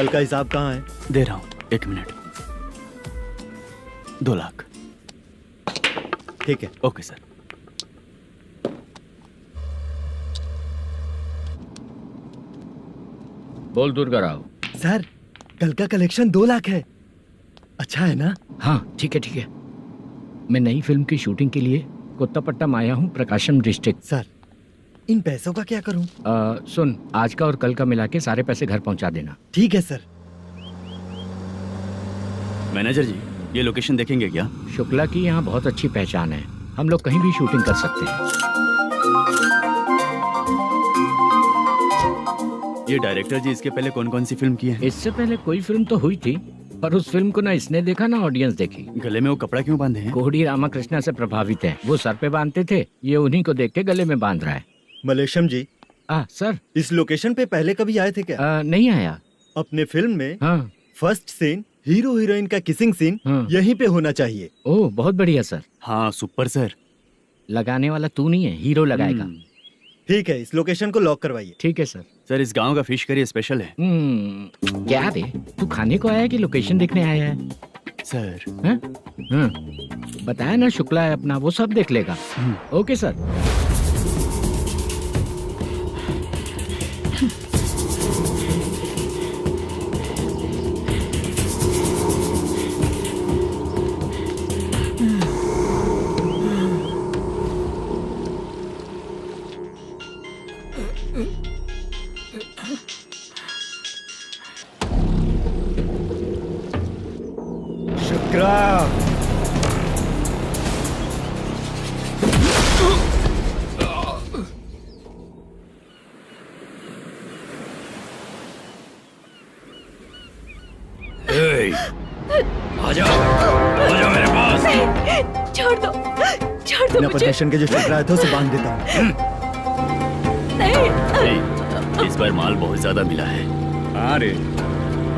कल का हिसाब कहाँ है? दे रहा हूँ, 1 मिनट। 2 लाख। ठीक है। Okay sir. बोल दुर्गा राव। सर कल का कलेक्शन 2 लाख है। अच्छा है ना? हाँ ठीक है ठीक है। मैं नई फिल्म की शूटिंग के लिए कोत्तापट्टनम आया हूँ, प्रकाशम डिस्ट्रिक्ट। सर इन पैसों का क्या करूं? सुन, आज का और कल का मिला के सारे पैसे घर पहुँचा देना। ठीक है सर। मैनेजर जी, ये लोकेशन देखेंगे क्या? शुक्ला की यहाँ बहुत अच्छी पहचान है, हम लोग कहीं भी शूटिंग कर सकते हैं। ये डायरेक्टर जी इसके पहले कौन कौन सी फिल्म की है? इससे पहले कोई फिल्म तो हुई थी, पर उस फिल्म को ना इसने देखा ना ऑडियंस देखी। गले में वो कपड़ा क्यों बांधे हैं? कोहड़ी रामाकृष्णा से प्रभावित है, वो सर पे बांधते थे, ये उन्हीं को देख के गले में बांध रहा है। मलेशम जी, सर इस लोकेशन पे पहले कभी आए थे क्या? नहीं आया। अपने फिल्म में हाँ। फर्स्ट सीन हीरो हीरोइन का किसिंग सीन यहीं पे होना चाहिए। ओह बहुत बढ़िया सर। हाँ सुपर सर। लगाने वाला तू नहीं है, हीरो लगाएगा। ठीक है, इस लोकेशन को लॉक करवाइए। ठीक है सर। सर इस गांव का फिश करी स्पेशल है। क्या रे, तू खाने को आया है कि लोकेशन देखने आया है? सर बताया ना, शुक्ला है अपना, वो सब देख लेगा। Okay sir. शुक्ला, आजा मेरे पास। छोड़ दो मैं मुझे। प्रदर्शन के जो शुक्ला है तो उसे बांध देता हूँ। नहीं। इस बार माल बहुत ज्यादा मिला है। हाँ रे,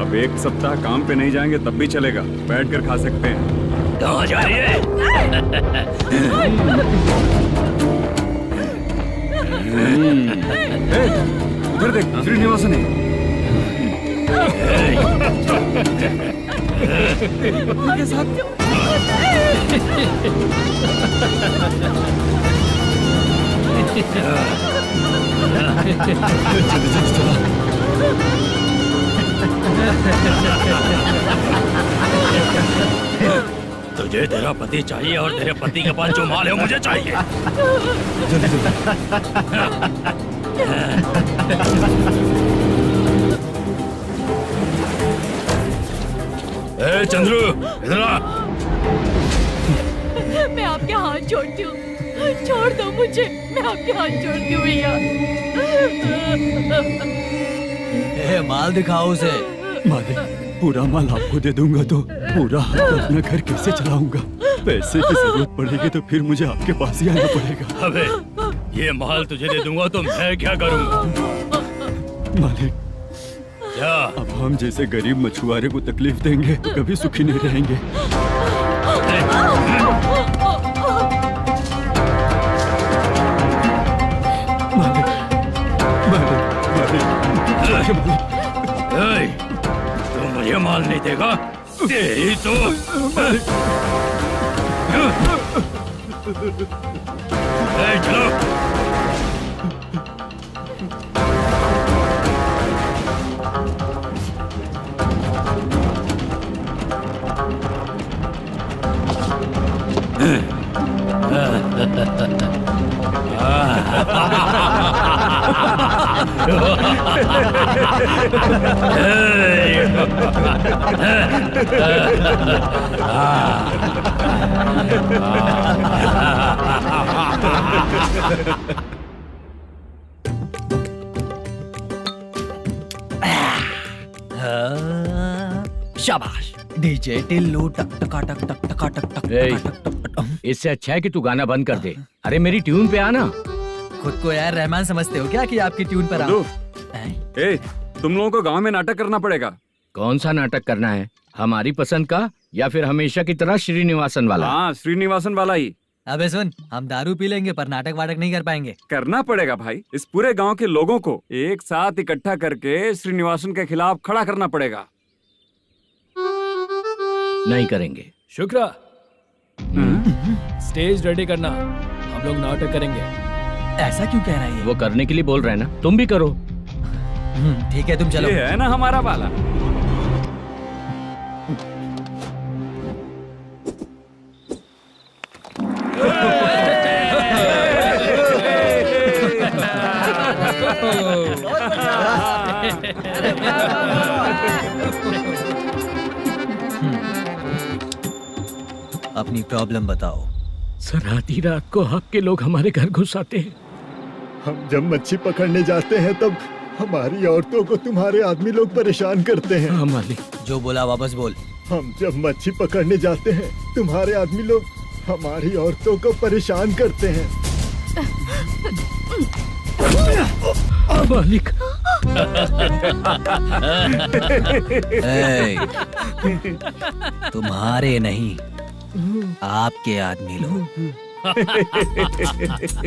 अब 1 सप्ताह काम पे नहीं जाएंगे तब भी चलेगा, बैठ कर खा सकते हैं। कहाँ जा रही है? उधर देख, श्रीनिवासन है। उनके साथ तुझे तेरा पति चाहिए और तेरे पति के पास जो माल है वो मुझे चाहिए। ए चंद्रू, इधर आ। मैं आपके हाथ जोड़ती हूँ, छोड़ दो मुझे, मैं आपके हाथ जोड़ती हूँ भैया। माल दिखाओ उसे। मालिक, पूरा माल आपको दे दूंगा तो पूरा अपना घर कैसे चलाऊंगा? पैसे की जरूरत पड़ेगी तो फिर मुझे आपके पास ही आना पड़ेगा। अबे ये माल तुझे दे दूंगा तो मैं क्या करूंगा? मालिक, क्या अब हम जैसे गरीब मछुआरे को तकलीफ देंगे तो कभी सुखी नहीं रहेंगे। मालिक, मालिक, मालिक, तू मुझे माल नहीं देगा तेरी तो। चलो शाबाश। डीजे टिल्लू टक टका टक टक टका टक टक टक टक। इससे अच्छा है कि तू गाना बंद कर दे। अरे मेरी ट्यून पे आना। खुद को यार रहमान समझते हो क्या कि आपकी ट्यून पर आओ? ए, तुम लोगों को गांव में नाटक करना पड़ेगा। कौन सा नाटक करना है? हमारी पसंद का या फिर हमेशा की तरह श्रीनिवासन वाला? हाँ, श्रीनिवासन वाला ही। अबे सुन, हम दारू पी लेंगे पर नाटक वाटक नहीं कर पाएंगे। करना पड़ेगा भाई। इस पूरे गांव के लोगों को एक साथ इकट्ठा करके श्रीनिवासन के खिलाफ खड़ा करना पड़ेगा। नहीं करेंगे। शुक्रा, स्टेज रेडी करना, हम लोग नाटक करेंगे। ऐसा क्यों कह रहा है ये? वो करने के लिए बोल रहे हैं ना, तुम भी करो। ठीक है, तुम चलो। ये है ना हमारा वाला। अपनी प्रॉब्लम बताओ। सर, आधी रात को आपके लोग हमारे घर घुस आते हैं। हम जब मच्छी पकड़ने जाते हैं तब हमारी औरतों को तुम्हारे आदमी लोग परेशान करते हैं। हाँ मालिक। जो बोला वापस बोल। हम जब मच्छी पकड़ने जाते हैं तुम्हारे आदमी लोग हमारी औरतों को परेशान करते हैं। मालिक। ए, तुम्हारे नहीं, आपके आदमी लोग।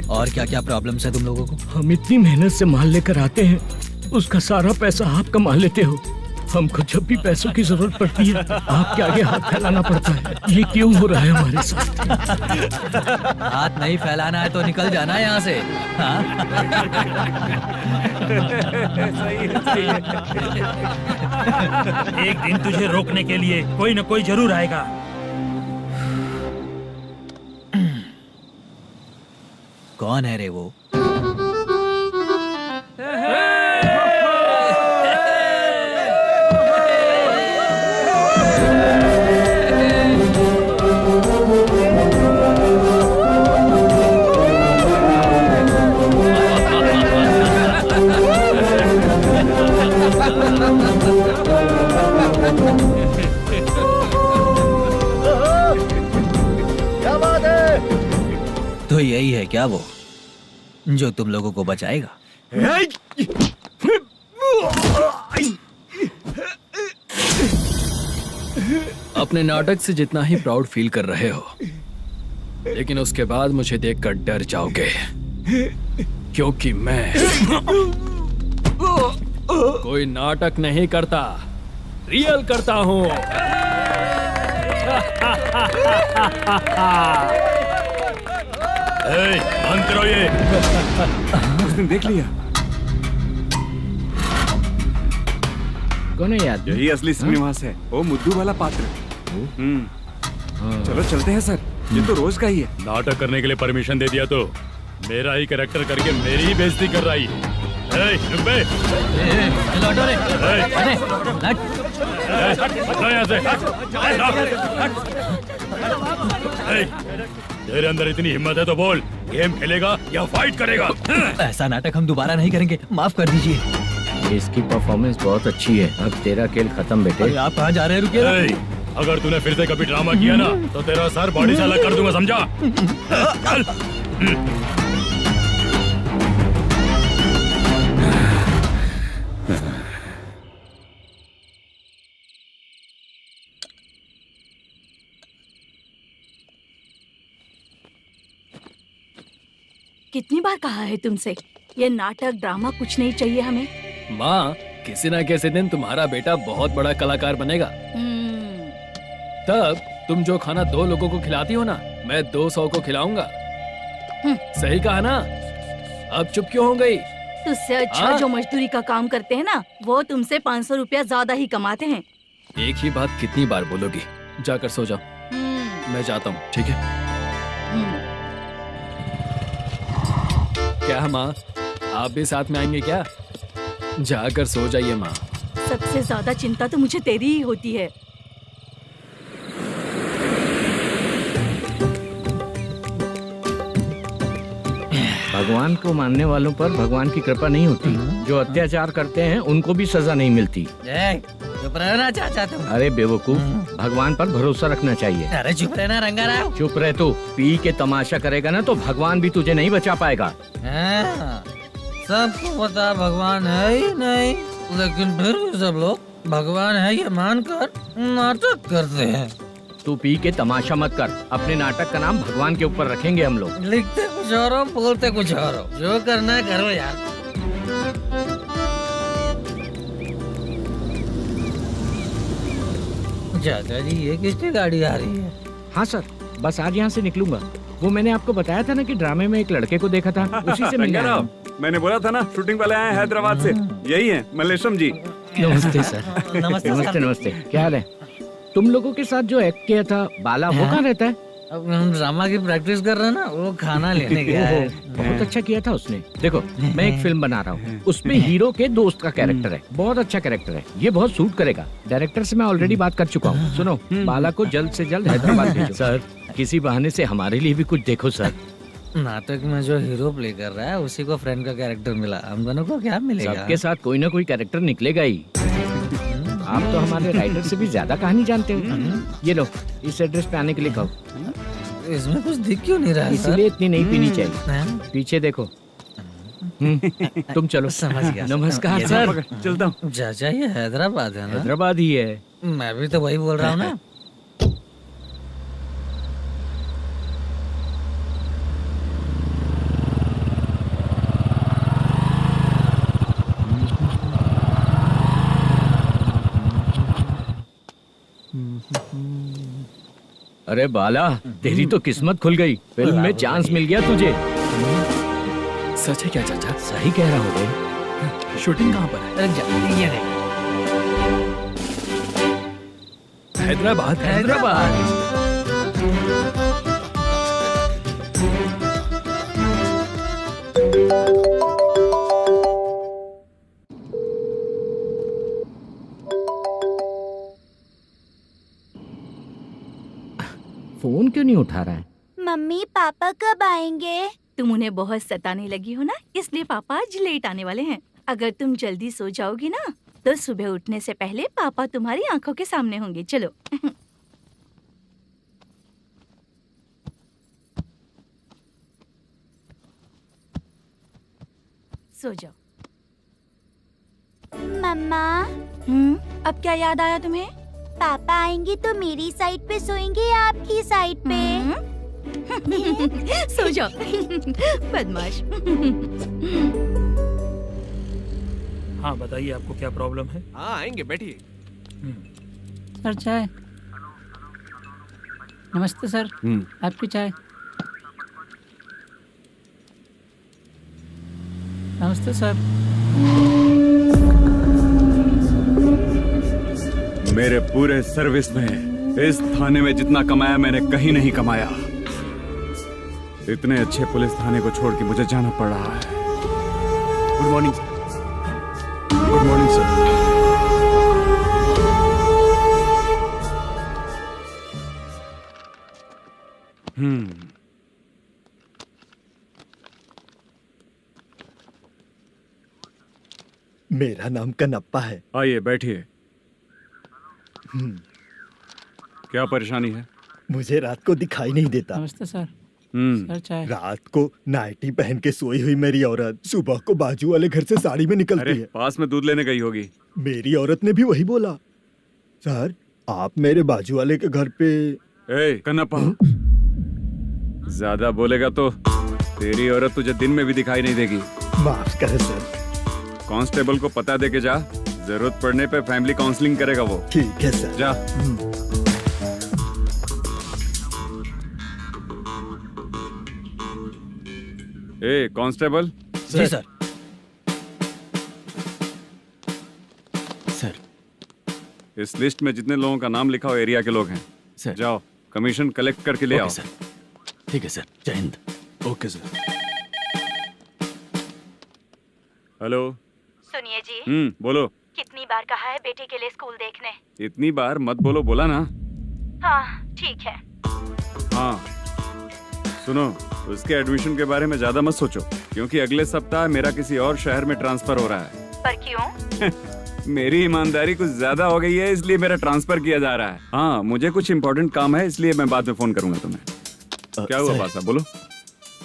और क्या क्या प्रॉब्लम्स है तुम लोगों को? हम इतनी मेहनत से माल लेकर आते हैं, उसका सारा पैसा आप कमा लेते हो। हमको जब भी पैसों की जरूरत पड़ती है आपके आगे हाथ फैलाना पड़ता है। ये क्यों हो रहा है हमारे साथ? हाथ नहीं फैलाना है तो निकल जाना है यहाँ से। हाँ? एक दिन तुझे रोकने के लिए कोई न कोई जरूर आएगा। कौन है रे वो? क्या बात है? तो यही है क्या वो जो तुम लोगों को बचाएगा? अपने नाटक से जितना ही प्राउड फील कर रहे हो, लेकिन उसके बाद मुझे देखकर डर जाओगे, क्योंकि मैं कोई नाटक नहीं करता, रियल करता हूँ। बंद करो ये। उसने देख लिया। कौन है याद? यही असली श्रीनिवास है, वो मुद्दू वाला पात्र। चलो चलते हैं सर, ये तो रोज का ही है। नाटक करने के लिए परमिशन दे दिया तो मेरा ही कैरेक्टर करके मेरी ही बेइज्जती कर रही है। रुक बे। लौटो रे। हटो यहाँ से। तेरे अंदर इतनी हिम्मत है तो बोल, गेम खेलेगा या फाइट करेगा? ऐसा नाटक हम दोबारा नहीं करेंगे, माफ कर दीजिए। इसकी परफॉर्मेंस बहुत अच्छी है। अब तेरा खेल खत्म बेटे। अरे आप कहाँ जा रहे हैं? रुकिए। अगर तूने फिर से कभी ड्रामा किया ना तो तेरा सर बॉडी से अलग कर दूंगा, समझा? चल। कितनी बार कहा है तुमसे, ये नाटक ड्रामा कुछ नहीं चाहिए हमें। माँ, किसी न किसी दिन तुम्हारा बेटा बहुत बड़ा कलाकार बनेगा। तब तुम जो खाना 2 लोगों को खिलाती हो ना, मैं 200 को खिलाऊंगा। सही कहा ना? अब चुप क्यों हो गई? तुझसे अच्छा जो मजदूरी का काम करते हैं ना, वो तुमसे 500 रुपया ज्यादा ही कमाते हैं। एक ही बात कितनी बार बोलोगी? जाकर सो जाओ। मैं जाता हूँ, ठीक है? क्या माँ, आप भी साथ में आएंगे क्या? जाकर सो जाइए माँ। सबसे ज्यादा चिंता तो मुझे तेरी ही होती है। भगवान को मानने वालों पर भगवान की कृपा नहीं होती। जो अत्याचार करते हैं उनको भी सजा नहीं मिलती। चुप रहना चाचा तुम। अरे बेवकूफ, भगवान पर भरोसा रखना चाहिए। अरे चुप रहना रंगा राव। चुप रह तू। पी के तमाशा करेगा ना तो भगवान भी तुझे नहीं बचा पाएगा। सबको पता भगवान है ही नहीं, लेकिन फिर भी सब लोग भगवान है ये मानकर नाटक करते हैं। तू पी के तमाशा मत कर। अपने नाटक का नाम भगवान के ऊपर रखेंगे हम लोग। लिखते कुछ और हो, बोलते कुछ और हो, जो करना है करो यार। चाचा जी, ये किसकी गाड़ी आ रही है? हाँ सर, बस आज यहाँ से निकलूंगा। वो मैंने आपको बताया था ना कि ड्रामे में एक लड़के को देखा था, उसी से मिलने आया हूँ। मैंने बोला था ना, शूटिंग वाले आए हैं हैदराबाद से। यही है मल्लेश्वरम जी। नमस्ते सर। नमस्ते नमस्ते सर। नमस्ते, क्या हाल है? तुम लोगों के साथ जो एक्ट किया था बाला, वो कहाँ रहता है? अब हम ड्रामा की प्रैक्टिस कर रहे हैं ना, वो खाना लेने गया है। बहुत अच्छा किया था उसने। देखो, मैं एक फिल्म बना रहा हूँ, उसमें हीरो के दोस्त का कैरेक्टर है। बहुत अच्छा कैरेक्टर है, ये बहुत सूट करेगा। डायरेक्टर से मैं ऑलरेडी बात कर चुका हूँ। सुनो, बाला को जल्द से जल्द हैदराबाद भेजो। सर, किसी बहाने से हमारे लिए भी कुछ देखो सर। नाटक में जो हीरो प्ले कर रहा है उसी को फ्रेंड का कैरेक्टर मिला, हम दोनों को क्या मिलेगा? सबके साथ कोई ना कोई कैरेक्टर निकलेगा ही। आप तो हमारे राइटर से भी ज्यादा कहानी जानते हो। ये लो, इस एड्रेस पे आने के लिए कहो। इसमें कुछ दिख क्यों नहीं रहा है सर? इसलिए इतनी नहीं पीनी चाहिए। हैं? पीछे देखो। तुम चलो। समझ गया। नमस्कार ये सर। चलता हूँ। चाचा, ये हैदराबाद है ना? हैदराबाद ही है। मैं भी तो वही बोल रहा हूँ ना। अरे बाला, तेरी तो किस्मत खुल गई। फिल्म में चांस मिल गया तुझे। सच है क्या चाचा? सही कह रहा हो भाई। शूटिंग कहाँ पर है? अरे ये देख। हैदराबाद। हैदराबाद। फोन क्यों नहीं उठा रहा है? मम्मी पापा कब आएंगे? तुम उन्हें बहुत सताने लगी हो ना, इसलिए पापा आज लेट आने वाले हैं। अगर तुम जल्दी सो जाओगी ना, तो सुबह उठने से पहले पापा तुम्हारी आंखों के सामने होंगे। चलो। सो जाओ। मम्मा, अब क्या याद आया तुम्हें? पापा आएंगे तो मेरी साइड पे सोएंगे या आपकी साइड पे? सो जाओ। बदमाश। हाँ बताइए, आपको क्या प्रॉब्लम है? हाँ आएंगे, बैठिए। सर चाय। नमस्ते सर, आपकी चाय। नमस्ते सर। मेरे पूरे सर्विस में इस थाने में जितना कमाया मैंने कहीं नहीं कमाया। इतने अच्छे पुलिस थाने को छोड़ के मुझे जाना पड़ रहा है। Good morning sir. Good morning sir. मेरा नाम कनप्पा है। आइए बैठिए। क्या परेशानी है? मुझे रात को दिखाई नहीं देता। नमस्ते सर। सर चाय। रात को नाइटी पहन के सोई हुई मेरी औरत सुबह को बाजू वाले घर से साड़ी में निकलती अरे है। पास में दूध लेने गई होगी। मेरी औरत ने भी वही बोला। सर, आप मेरे बाजू वाले के घर पे। ए कन्नप्पा, ज्यादा बोलेगा तो तेरी औरत तुझे दिन में भी दिखाई नहीं देगी। माफ करें सर। कांस्टेबल को पता दे के जा, जरूरत पड़ने पे फैमिली काउंसलिंग करेगा वो। ठीक है सर। जा। ए कांस्टेबल। जी सर। सर। इस लिस्ट में जितने लोगों का नाम लिखा हो एरिया के लोग हैं। सर। जाओ कमीशन कलेक्ट करके ले आओ। सर। ठीक है सर, जय हिंद। Okay sir. हेलो। सुनिए जी। बोलो। कितनी बार कहा है बेटे के लिए स्कूल देखने? इतनी बार मत बोलो, बोला ना। हाँ ठीक है। हाँ सुनो, उसके एडमिशन के बारे में ज्यादा मत सोचो, क्योंकि अगले सप्ताह मेरा किसी और शहर में ट्रांसफर हो रहा है। पर क्यों? मेरी ईमानदारी कुछ ज्यादा हो गई है, इसलिए मेरा ट्रांसफर किया जा रहा है। हाँ मुझे कुछ इम्पोर्टेंट काम है, इसलिए मैं बाद में फोन करूंगा तुम्हें। क्या हुआ पासा, बोलो।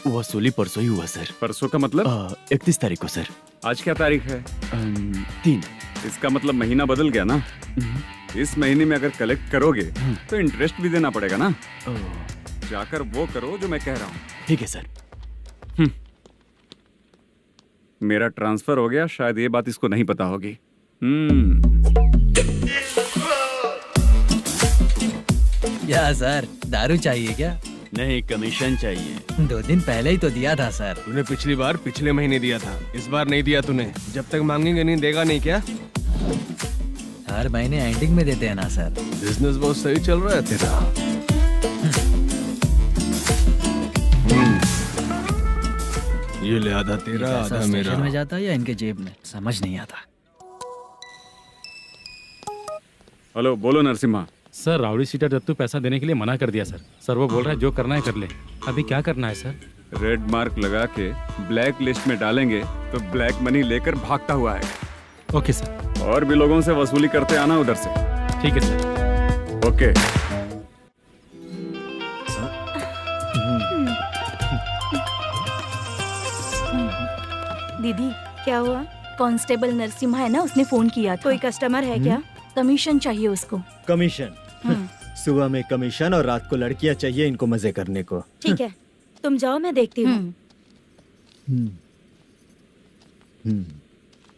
वसूली परसों ही हुआ सर। परसों का मतलब? 31 तारीख को सर। आज क्या तारीख है? 3। इसका मतलब महीना बदल गया ना। इस महीने में अगर कलेक्ट करोगे तो इंटरेस्ट भी देना पड़ेगा ना। जाकर वो करो जो मैं कह रहा हूँ। ठीक है सर। मेरा ट्रांसफर हो गया, शायद ये बात इसको नहीं पता होगी। क्या सर, दारू चाहिए क्या? नहीं, कमीशन चाहिए। 2 दिन पहले ही तो दिया था सर। तूने पिछली बार पिछले महीने दिया था, इस बार नहीं दिया तूने। जब तक मांगेंगे नहीं देगा नहीं क्या? हर महीने एंडिंग में देते हैं ना सर। बिजनेस बहुत सही चल रहा है तेरा। ये ले आधा तेरा, पैसा आधा मेरा। स्टेशन में जाता है या इनके जेब में, समझ नहीं आता। हेलो, बोलो Narasimha. Sir, rowdy seater Dattu पैसा देने के लिए मना कर दिया सर। सर वो बोल रहा है जो करना है कर ले। अभी क्या करना है सर? रेड मार्क लगा के ब्लैक लिस्ट में डालेंगे तो ब्लैक मनी लेकर भागता हुआ आएगा। Okay sir. और भी लोगों से वसूली करते आना उधर से। ठीक है सर। ओके। दीदी क्या हुआ? कांस्टेबल नरसिम्हा है ना, उसने फोन किया था। कोई कस्टमर है क्या? कमीशन चाहिए उसको। कमीशन? सुबह में कमीशन और रात को लड़कियां चाहिए इनको मजे करने को। ठीक है, तुम जाओ, मैं देखती हूँ।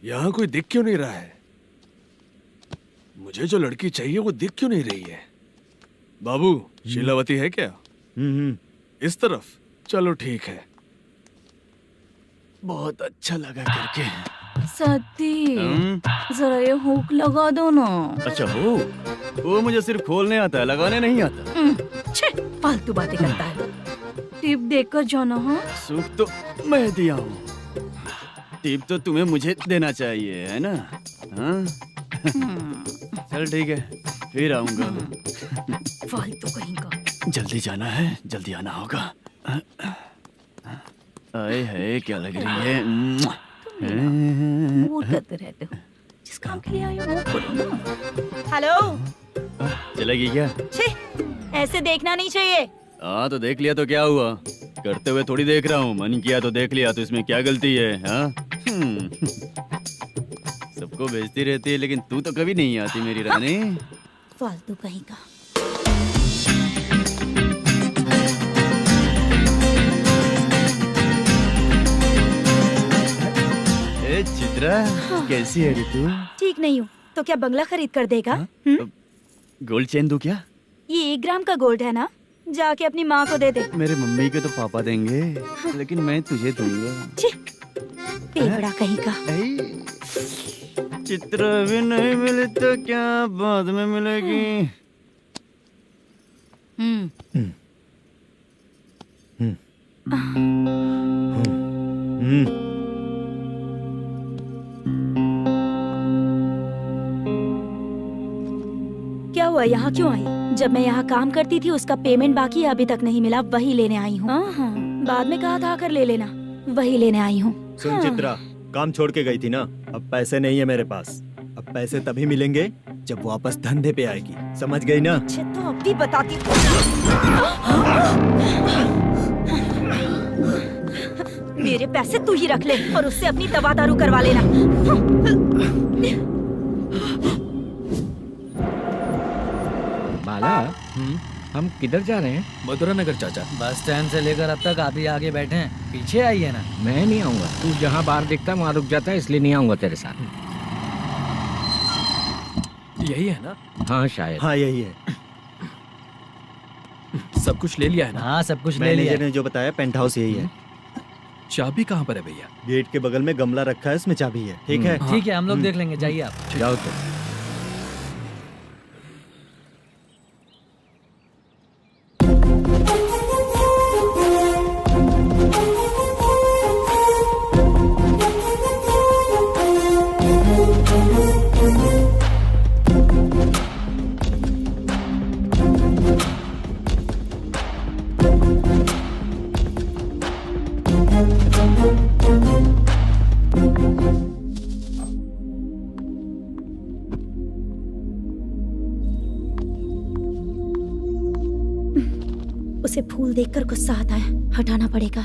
यहाँ कोई दिख क्यों नहीं रहा है? मुझे जो लड़की चाहिए वो दिख क्यों नहीं रही है? बाबू, शीलावती है क्या? इस तरफ? चलो ठीक है। बहुत अच्छा लगा करके। सती, जरा ये हुक लगा दो ना। अच्छा, वो मुझे सिर्फ खोलने आता है, लगाने नहीं आता। छे, फालतू बातें करता है। टिप देकर जाना। हाँ, सुख तो मैं दिया हूँ, टिप तो तुम्हें मुझे देना चाहिए, है ना? हाँ? चल ठीक है, फिर आऊंगा। फालतू कहीं का। जल्दी जाना है, जल्दी आना होगा। आए है, क्या लग रही है? मूड करते रहते हो। जिस काम के लिए आए हो वो करो ना। हेलो, चलेगी क्या? छी, ऐसे देखना नहीं चाहिए। हाँ तो देख लिया तो क्या हुआ? करते हुए थोड़ी देख रहा हूँ, मन किया तो देख लिया, तो इसमें क्या गलती है? हाँ? सबको भेजती रहती है लेकिन तू तो कभी नहीं आती मेरी रानी। फालतू कहीं का। ए चित्रा, कैसी है रे तू? ठीक नहीं हूँ तो क्या बंगला खरीद कर देगा? गोल्ड चेन दूं क्या? ये 1 ग्राम का गोल्ड है ना, जाके अपनी माँ को दे दे। मेरे मम्मी के तो पापा देंगे, लेकिन मैं तुझे दूंगा। टेबड़ा कहीं का। चित्रा भी नहीं मिली तो क्या बाद में मिलेगी? क्या हुआ, यहाँ क्यों आई? जब मैं यहाँ काम करती थी उसका पेमेंट बाकी है, अभी तक नहीं मिला, वही लेने आई हूँ। बाद में कहा था आकर ले लेना, वही लेने आई हूँ। सुन चित्रा, काम छोड़ के गई थी ना, अब पैसे नहीं है मेरे पास। अब पैसे तभी मिलेंगे जब वापस धंधे पे आएगी, समझ गई ना? अच्छा तो अब भी बताती। मेरे पैसे तू ही रख ले और उससे अपनी दवा दारू करवा लेना। बाला, हम किधर जा रहे हैं? मथुरा नगर चाचा। बस स्टैंड से लेकर अब तक आप ही आगे बैठे हैं, पीछे आइए ना। मैं नहीं आऊंगा, तू जहाँ बाहर दिखता वहाँ रुक जाता है, इसलिए नहीं आऊंगा तेरे साथ। यही है ना? हाँ शायद। हाँ यही है। सब कुछ ले लिया है ना? हाँ सब कुछ ले लिया। मैनेजर ने जो बताया पेंट हाउस यही है। चाबी कहाँ पर है भैया? गेट के बगल में गमला रखा है, इसमें चाबी है। ठीक है? ठीक है, हम लोग देख लेंगे, जाइए आप। जाओ तो। उसे फूल देखकर गुस्सा आता है, हटाना पड़ेगा।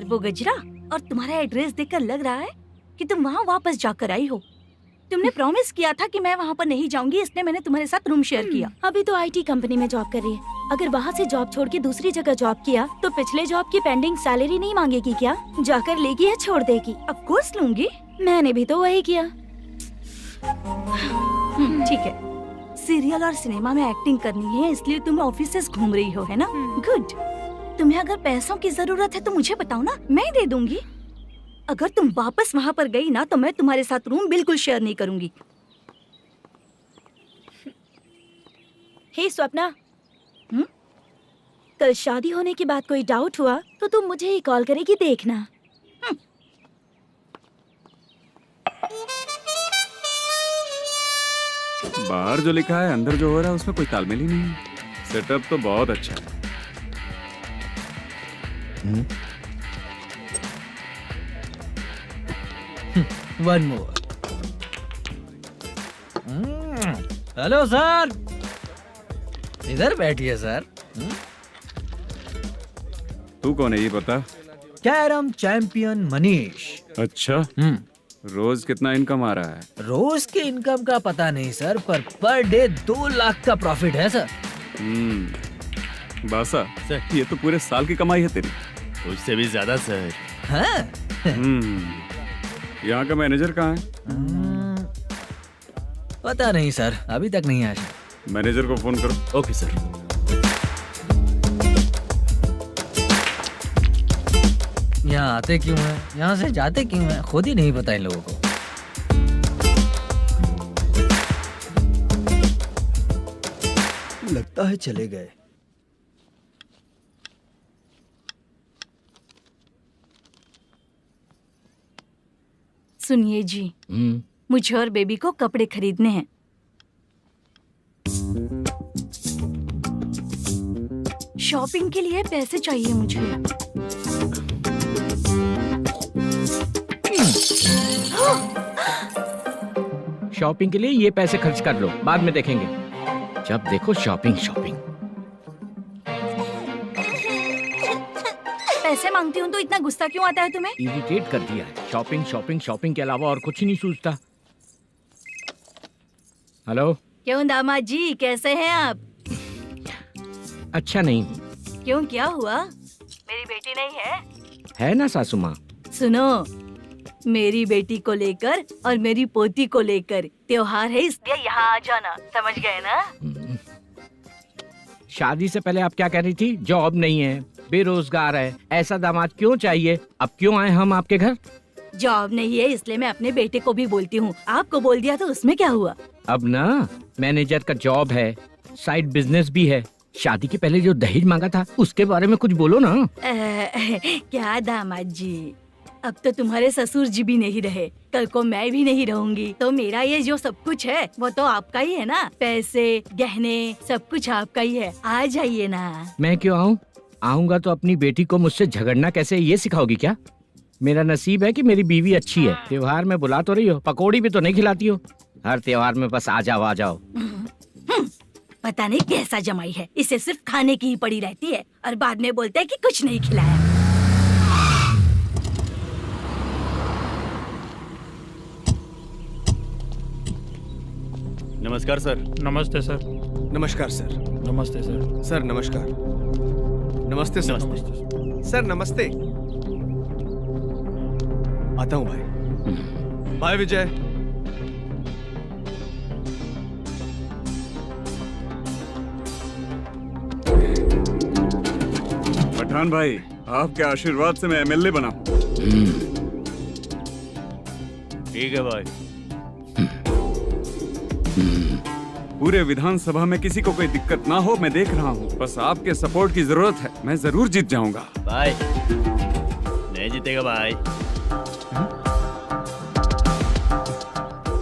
पर वो गजरा और तुम्हारा एड्रेस देखकर लग रहा है कि तुम वहाँ वापस जाकर आई हो। तुमने प्रॉमिस किया था कि मैं वहाँ पर नहीं जाऊंगी, इसलिए मैंने तुम्हारे साथ रूम शेयर किया। अभी तो आईटी कंपनी में जॉब कर रही है। अगर वहाँ से जॉब छोड़ के दूसरी जगह जॉब किया तो पिछले जॉब की पेंडिंग सैलरी नहीं मांगेगी क्या? जाकर लेगी या छोड़ देगी? ऑफ कोर्स लूंगी। मैंने भी तो वही किया। ठीक है, सीरियल और सिनेमा में एक्टिंग करनी है इसलिए तुम ऑफिसेस घूम रही हो, है ना? गुड। तुम्हें अगर पैसों की जरूरत है तो मुझे बताओ ना, मैं दे दूंगी। अगर तुम वापस वहाँ पर गई ना तो मैं तुम्हारे साथ रूम बिल्कुल शेयर नहीं करूंगी। हे स्वप्ना, कल शादी होने के बाद कोई डाउट हुआ तो तुम मुझे ही कॉल करेगी, देखना। बाहर जो लिखा है अंदर जो हो रहा है उसमें कोई तालमेल ही नहीं है। सेटअप तो बहुत अच्छा है। One more. हेलो सर, इधर बैठिए सर। तू कौन है ये बता? Carrom champion Manish. अच्छा, रोज कितना इनकम आ रहा है? रोज के इनकम का पता नहीं सर, पर डे 2 लाख का प्रॉफिट है सर। बासा सर, ये तो पूरे साल की कमाई है तेरी। उससे भी ज्यादा सर। हाँ? यहाँ का मैनेजर कहाँ है? पता नहीं सर, अभी तक नहीं आया। मैनेजर को फोन करो। Okay sir. यहाँ आते क्यों हैं, यहाँ से जाते क्यों हैं, खुद ही नहीं पता इन लोगों को। लगता है चले गए। सुनिए जी, मुझे और बेबी को कपड़े खरीदने हैं। शॉपिंग के लिए पैसे चाहिए मुझे। शॉपिंग के लिए ये पैसे खर्च कर लो, बाद में देखेंगे। जब देखो शॉपिंग शॉपिंग। पैसे मांगती हूँ तो इतना गुस्सा क्यों आता है तुम्हें? इरिटेट कर दिया है। शॉपिंग शॉपिंग शॉपिंग के अलावा और कुछ नहीं सूझता। हेलो। क्यों दामाद जी, कैसे हैं आप? अच्छा नहीं। क्यों, क्या हुआ? मेरी बेटी नहीं है? है ना सासू माँ। सुनो, मेरी बेटी को लेकर और मेरी पोती को लेकर त्योहार है, इसलिए यहाँ आ जाना, समझ गए ना? शादी से पहले आप क्या कह रही थी? जॉब नहीं है, बेरोजगार है, ऐसा दामाद क्यों चाहिए? अब क्यों आए हम आपके घर? जॉब नहीं है इसलिए मैं अपने बेटे को भी बोलती हूँ। आपको बोल दिया तो उसमें क्या हुआ? अब ना मैनेजर का जॉब है, साइड बिजनेस भी है। शादी के पहले जो दहेज मांगा था उसके बारे में कुछ बोलो ना। क्या दामाद जी, अब तो तुम्हारे ससुर जी भी नहीं रहे, कल को मैं भी नहीं रहूंगी, तो मेरा ये जो सब कुछ है वो तो आपका ही है ना। पैसे, गहने, सब कुछ आपका ही है। आ जाइए ना। मैं क्यों आऊँ? आऊंगा तो अपनी बेटी को मुझसे झगड़ना कैसे ये सिखाओगी क्या? मेरा नसीब है कि मेरी बीवी अच्छी है। त्योहार में बुला तो रही हो, पकौड़ी भी तो नहीं खिलाती हो। हर त्योहार में बस आ जाओ आ जाओ। पता नहीं कैसा जमाई है, इसे सिर्फ खाने की ही पड़ी रहती है और बाद में बोलते हैं कि कुछ नहीं खिलाया। नमस्कार सर। नमस्ते सर। नमस्कार सर। नमस्ते सर। सर नमस्कार। नमस्ते सर। सर नमस्ते। आता हूँ भाई। बाय विजय। पठान भाई, आपके आशीर्वाद से मैं एमएलए बना हूँ। ठीक है भाई। पूरे विधानसभा में किसी को कोई दिक्कत ना हो, मैं देख रहा हूँ। बस आपके सपोर्ट की जरूरत है, मैं जरूर जीत जाऊंगा। भाई नहीं जीतेगा भाई।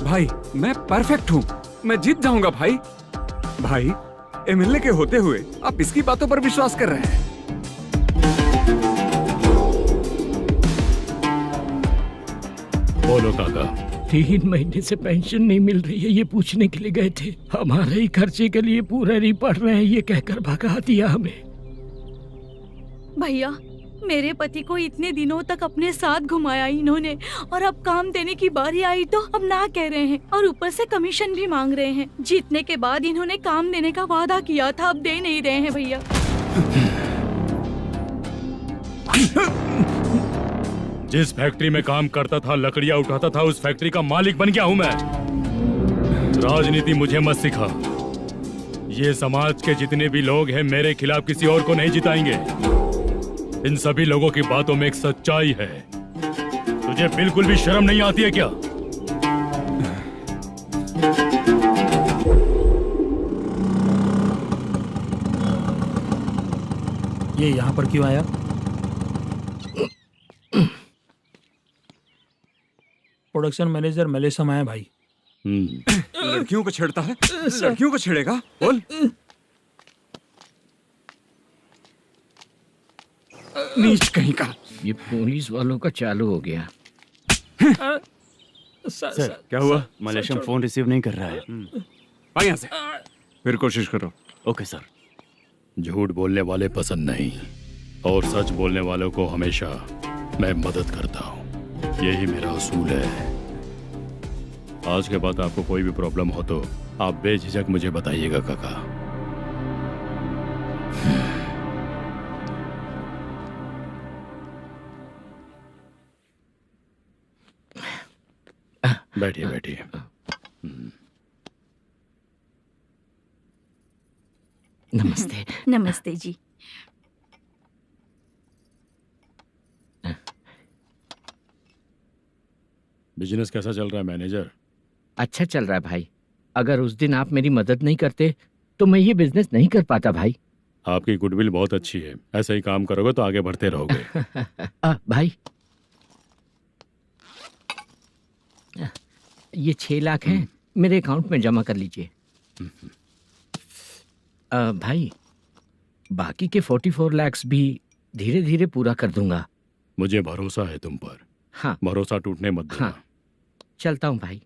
भाई मैं परफेक्ट हूँ, मैं जीत जाऊंगा भाई। भाई एमएलए के होते हुए आप इसकी बातों पर विश्वास कर रहे हैं? बोलो काका। 3 महीने से पेंशन नहीं मिल रही है, ये पूछने के लिए गए थे। हमारे ही खर्चे के लिए पूरा नहीं पड़ रहे हैं, ये कहकर भगा दिया हमें। भैया मेरे पति को इतने दिनों तक अपने साथ घुमाया इन्होंने, और अब काम देने की बारी आई तो अब ना कह रहे हैं, और ऊपर से कमीशन भी मांग रहे हैं। जीतने के बाद इन्होंने काम देने का वादा किया था, अब दे नहीं रहे हैं भैया। जिस फैक्ट्री में काम करता था, लकड़ियां उठाता था, उस फैक्ट्री का मालिक बन गया हूं मैं। राजनीति मुझे मत सिखा। ये समाज के जितने भी लोग हैं मेरे खिलाफ किसी और को नहीं जिताएंगे। इन सभी लोगों की बातों में एक सच्चाई है। तुझे बिल्कुल भी शर्म नहीं आती है क्या? ये यहाँ पर क्यों आया? प्रोडक्शन मैनेजर मलेशम आया भाई। लड़कियों को छेड़ता है, लड़कियों को छेड़ेगा? बोल। नीच कहीं का। ये पुलिस वालों का चालू हो गया। सर क्या हुआ? मलेशियन फोन रिसीव नहीं कर रहा है। आ यहाँ से। फिर कोशिश करो। Okay sir. झूठ बोलने वाले पसंद नहीं, और सच बोलने वालों को हमेशा मैं मदद करता हूँ। यही मेरा असूल है। आज के बाद आपको कोई भी प्रॉब्लम हो तो आप बेझिझक मुझे बताइएगा काका। बैठिए बैठिए। नमस्ते। नमस्ते जी। बिजनेस कैसा चल रहा है मैनेजर? अच्छा चल रहा है भाई। अगर उस दिन आप मेरी मदद नहीं करते तो मैं ये बिजनेस नहीं कर पाता भाई। आपकी गुडविल बहुत अच्छी है। ऐसा ही काम करोगे तो आगे बढ़ते रहोगे। भाई ये 6 लाख हैं, मेरे अकाउंट में जमा कर लीजिए। भाई बाकी के 44 लाख भी धीरे धीरे पूरा कर दूंगा। मुझे भरोसा है तुम पर। हाँ। भरोसा टूटने मत देना। हाँ। चलता हूँ भाई।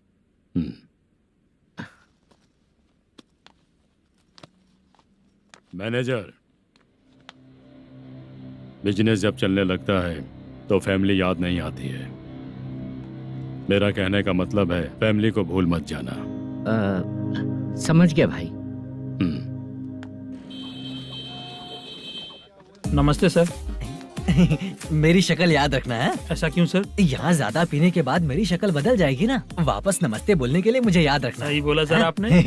मैनेजर, बिजनेस जब चलने लगता है तो फैमिली याद नहीं आती है। मेरा कहने का मतलब है फैमिली को भूल मत जाना। समझ गया भाई। नमस्ते सर। मेरी शक्ल याद रखना है। ऐसा क्यों सर? यहाँ ज्यादा पीने के बाद मेरी शक्ल बदल जाएगी ना। वापस नमस्ते बोलने के लिए मुझे याद रखना। सही बोला सर आपने।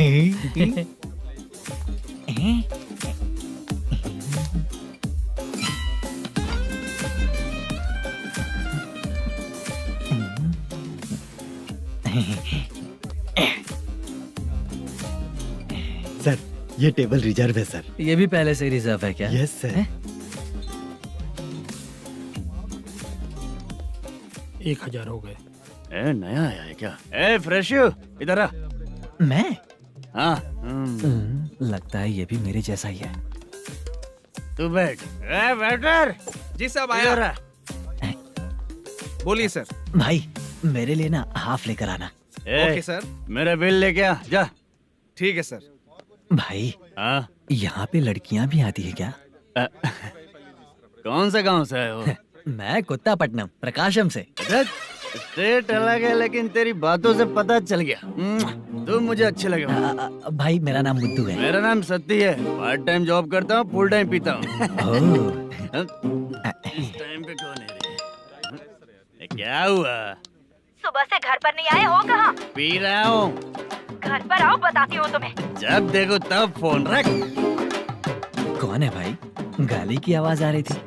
सर ये टेबल रिजर्व है सर। ये भी पहले से रिजर्व है क्या? Yes sir. 1000 हो गए। नया आया है क्या? फ्रेश इधर आ। मैं? हाँ। लगता है ये भी मेरे जैसा ही है। तू बैठ। वेटर। जी साहब आया। बोलिए सर। भाई मेरे लिए ना हाफ लेकर आना। Okay sir. मेरा बिल लेके आ जा। ठीक है सर। भाई यहाँ पे लड़कियाँ भी आती है क्या? कौन सा गांव से है वो? मैं कुत्तापट्टनम प्रकाशम से। स्टेट अलग है लेकिन तेरी बातों से पता चल गया। तू मुझे अच्छे लगे। भाई मेरा नाम मुद्दू है। मेरा नाम सत्ती है। पार्ट टाइम जॉब करता हूँ, फुल टाइम पीता हूँ। इस टाइम पे कौन है रे? क्या हुआ? सुबह से घर पर नहीं आए हो? कहाँ? पी रहा हूँ। घर पर आओ, बताती हूँ तुम्हें। जब देखो तब फोन रख। कौन है भाई? गाली की आवाज आ रही थी।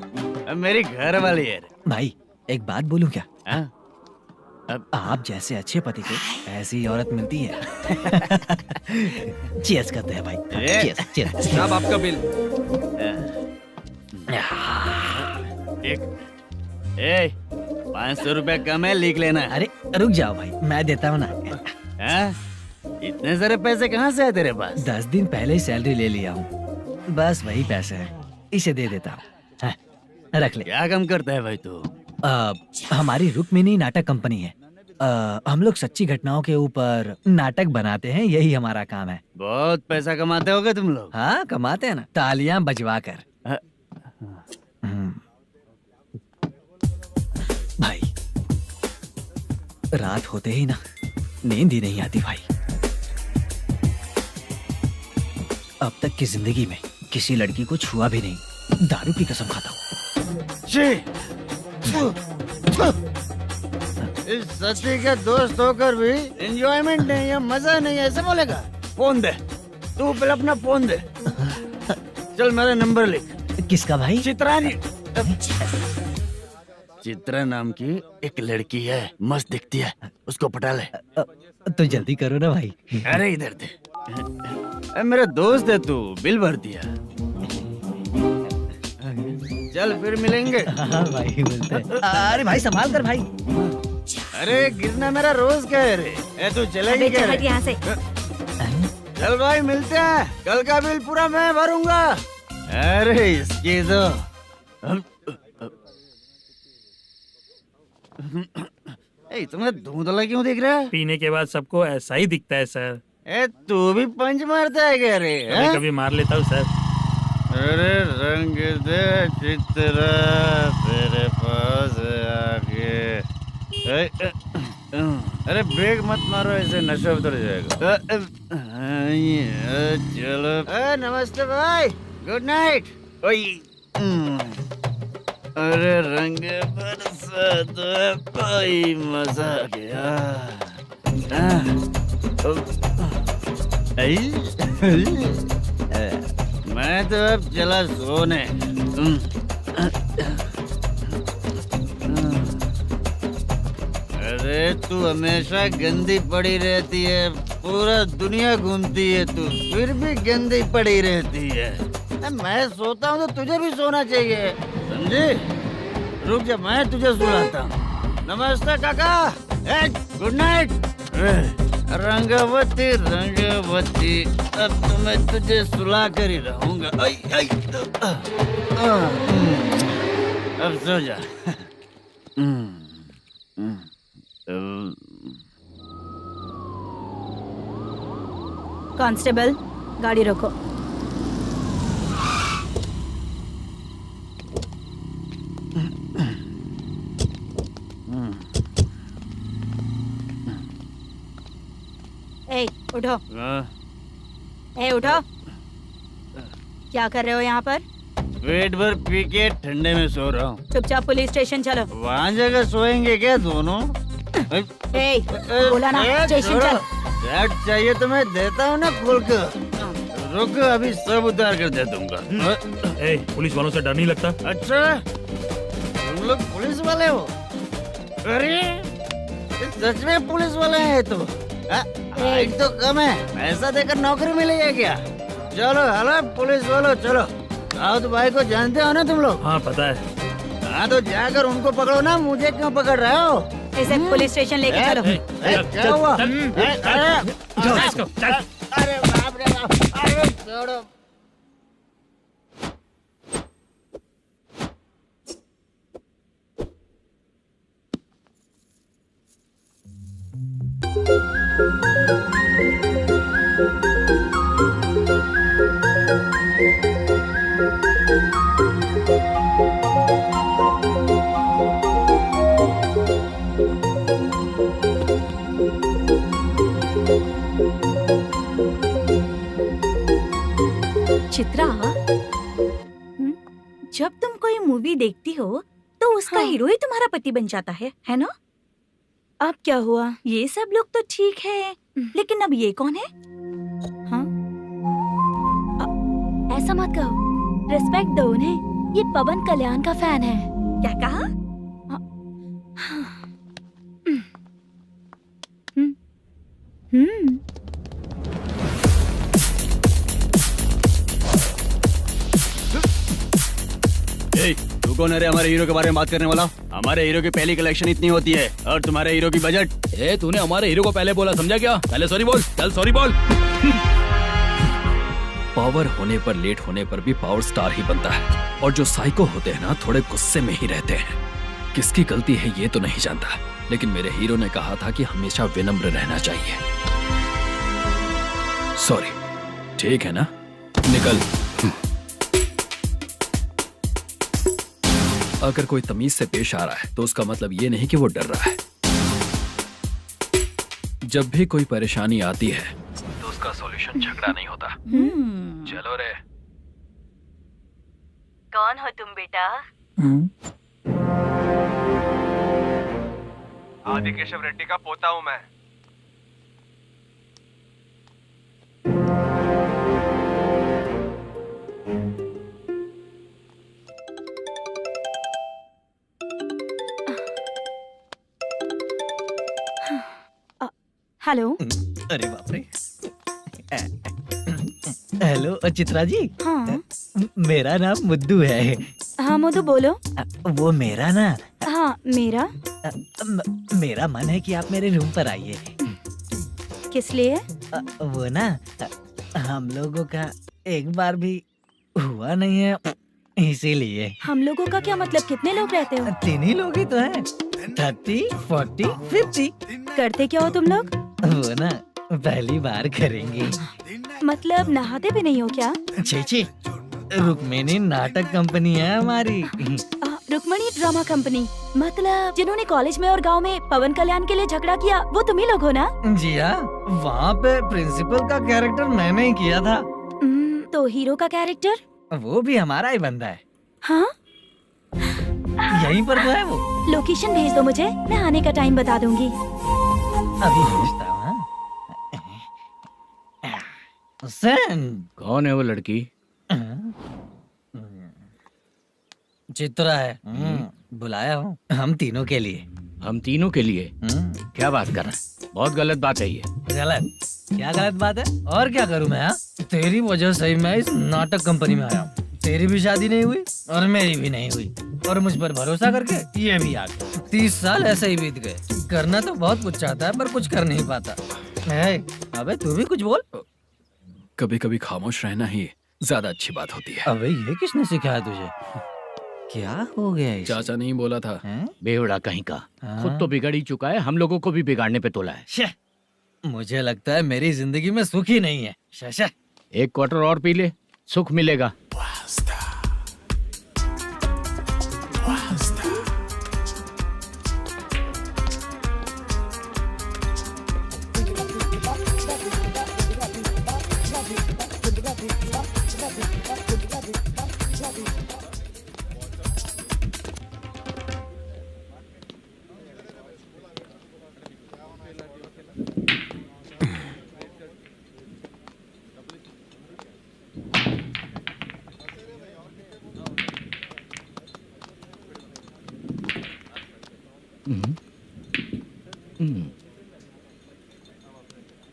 मेरी घर वाली है। भाई एक बात बोलूं क्या? अब आप जैसे अच्छे पति को ऐसी औरत मिलती है। चीयर्स करते हैं भाई। Cheers cheers. साहब आपका बिल। एक 500 रुपया कम है, लिख लेना। अरे रुक जाओ भाई, मैं देता हूँ ना। इतने सारे पैसे कहाँ से है तेरे पास? 10 दिन पहले ही सैलरी ले लिया हूँ। बस वही पैसे हैं, इसे दे देता हूँ। रख ले। क्या काम करता है भाई तू? हमारी रुक्मिनी नाटक कंपनी है। हम लोग सच्ची घटनाओं के ऊपर नाटक बनाते हैं, यही हमारा काम है। बहुत पैसा कमाते होगे तुम लोग। हाँ कमाते हैं ना, तालियां बजवा कर। रात होते ही ना नींद ही नहीं आती भाई। अब तक की जिंदगी में किसी लड़की को छुआ भी नहीं, दारू की कसम खाता हूँ। इस सच्ची का दोस्त होकर भी एंजॉयमेंट नहीं है, मजा नहीं है, ऐसे बोलेगा? फोन दे, तू पहले अपना फोन दे। चल मेरा नंबर लिख। किसका भाई? चित्रानी। चित्रा नाम की एक लड़की है, मस्त दिखती है, उसको पटा ले। तो जल्दी करो ना भाई। अरे इधर दे। अरे मेरा दोस्त है तू, बिल भर दिया। चल फिर मिलेंगे। हाँ भाई मिलते हैं। अरे भाई संभाल कर भाई। अरे गिरना मेरा रोज का है रे। ए तू चलेगी क्या रे? यहाँ से। चल भाई मिलते हैं, कल का बिल पूरा मैं भरूंगा। अरे इसकी तो तुम्हें धुंधला क्यों दिख रहा है? पीने के बाद सबको ऐसा ही दिखता है सर। ए तू भी पंच मारता है क्या रे? कभी कभी मार लेता हूँ सर। अरे रंग दे चित्रा तेरे पास आके। अरे ब्रेक मत मारो, ऐसे नशा उतर जाएगा। चलो। नमस्ते भाई, गुड नाइट। अरे रंग बरसात भाई, मजा आ गया। मैं तो अब चला सोने। अरे तू हमेशा गंदी पड़ी रहती है, पूरा दुनिया घूमती है तू, फिर भी गंदी पड़ी रहती है। मैं सोता हूँ तो तुझे भी सोना चाहिए, समझे? रुक जा, मैं तुझे सुलाता हूँ। नमस्ते काका, गुड नाइट। रंगवती रंगवती, अब तो मैं तुझे सुला कर ही रहूंगा। अब सो जा। कांस्टेबल, गाड़ी रोको। ए, उठो। ए, उठो। क्या कर रहे हो यहाँ पर? पेट भर पी के ठंडे में सो रहा हूँ। चुपचाप पुलिस स्टेशन चलो। वहाँ जगह सोएंगे क्या दोनों? ए, बोला ना स्टेशन चल। शर्ट चाहिए तो मैं देता हूँ ना खोल कर। रुक, अभी सब उतार कर दे दूंगा। ए, पुलिस वालों से डर नहीं लगता? अच्छा, तुम लोग पुलिस वाले हो? अरे सच में पुलिस वाले हैं तो? हाइट तो कम है, पैसा देकर नौकरी मिलेगी क्या? चलो हेलो पुलिस वालों, चलो। राउत भाई को जानते हो ना तुम लोग? हाँ पता है। हाँ तो जाकर उनको पकड़ो ना, मुझे क्यों पकड़ रहे हो? इसे पुलिस स्टेशन लेके चलो। क्या हुआ? चल। अरे बाप रे बाप, अरे छोड़ो। चित्रा, जब तुम कोई मूवी देखती हो तो उसका हीरो ही तुम्हारा पति बन जाता है ना? अब क्या हुआ? ये सब लोग तो ठीक है, लेकिन अब ये कौन है? हाँ? ऐसा मत कहो, रिस्पेक्ट दो उन्हें। ये पवन कल्याण का फैन है। क्या कहा? तू कौन है रे हमारे हीरो के बारे में बात करने वाला? हमारे हीरो की पहली कलेक्शन इतनी होती है और तुम्हारे हीरो की बजट। तूने हमारे हीरो को पहले बोला, समझा क्या? पहले सॉरी बोल, चल सॉरी बोल। पावर होने पर, लेट होने पर भी पावर स्टार ही बनता है। और जो साइको होते हैं ना, थोड़े गुस्से में ही रहते हैं। किसकी गलती है ये तो नहीं जानता, लेकिन मेरे हीरो ने कहा था कि हमेशा विनम्र रहना चाहिए। सॉरी, ठीक है ना? निकल। अगर कोई तमीज से पेश आ रहा है तो उसका मतलब ये नहीं कि वो डर रहा है। जब भी कोई परेशानी आती है तो उसका सॉल्यूशन झगड़ा नहीं होता। चलो रे। कौन हो तुम बेटा? आदि केशव रेड्डी का पोता हूँ मैं। हेलो। अरे बाप रे। हेलो चित्रा जी। हाँ मेरा नाम मुद्दू है। हाँ मधु बोलो। वो मेरा ना हाँ मेरा। मेरा मन है कि आप मेरे रूम पर आइए। किस लिए? वो ना हम लोगों का एक बार भी हुआ नहीं है, इसीलिए। हम लोगों का क्या मतलब? कितने लोग रहते हो? 3 ही लोग ही तो हैं। 30, 40, 50। करते क्या हो तुम लोग? वो ना पहली बार करेंगे। मतलब नहाते भी नहीं हो क्या? छी, रुक्मिणी नाटक कंपनी है हमारी। Rukmini drama company? मतलब जिन्होंने कॉलेज में और गांव में पवन कल्याण के लिए झगड़ा किया वो तुम ही लोग हो ना? जी हाँ, वहाँ पे प्रिंसिपल का कैरेक्टर मैंने ही किया था। तो हीरो का कैरेक्टर? वो भी हमारा ही बंदा है। हाँ यहीं पर तो है वो। लोकेशन भेज दो मुझे, मैं आने का टाइम बता दूंगी। अभी भेजता हूँ। कौन है वो लड़की? चित्रा है। बुलाया हूँ हम तीनों के लिए। हम तीनों के लिए? क्या बात कर रहा है? बहुत गलत बात है ये। गलत? क्या गलत बात है? और क्या करूँ मैं? तेरी वजह से ही मैं इस नाटक कंपनी में आया हूँ। तेरी भी शादी नहीं हुई और मेरी भी नहीं हुई, और मुझ पर भरोसा करके ये भी आ गया। 30 साल ऐसे ही बीत गए। करना तो बहुत कुछ चाहता है पर कुछ कर नहीं पाता। अबे तू भी कुछ बोल। कभी कभी खामोश रहना ही ज्यादा अच्छी बात होती है। अबे ये किसने सिखाया तुझे? क्या हो गया इसे? चाचा नहीं बोला था। बेवड़ा कहीं का। खुद तो बिगड़ ही चुका है, हम लोगों को भी बिगाड़ने पे तोला है। मुझे लगता है मेरी जिंदगी में सुख ही नहीं है। शशा 1 क्वार्टर और पी ले, सुख मिलेगा।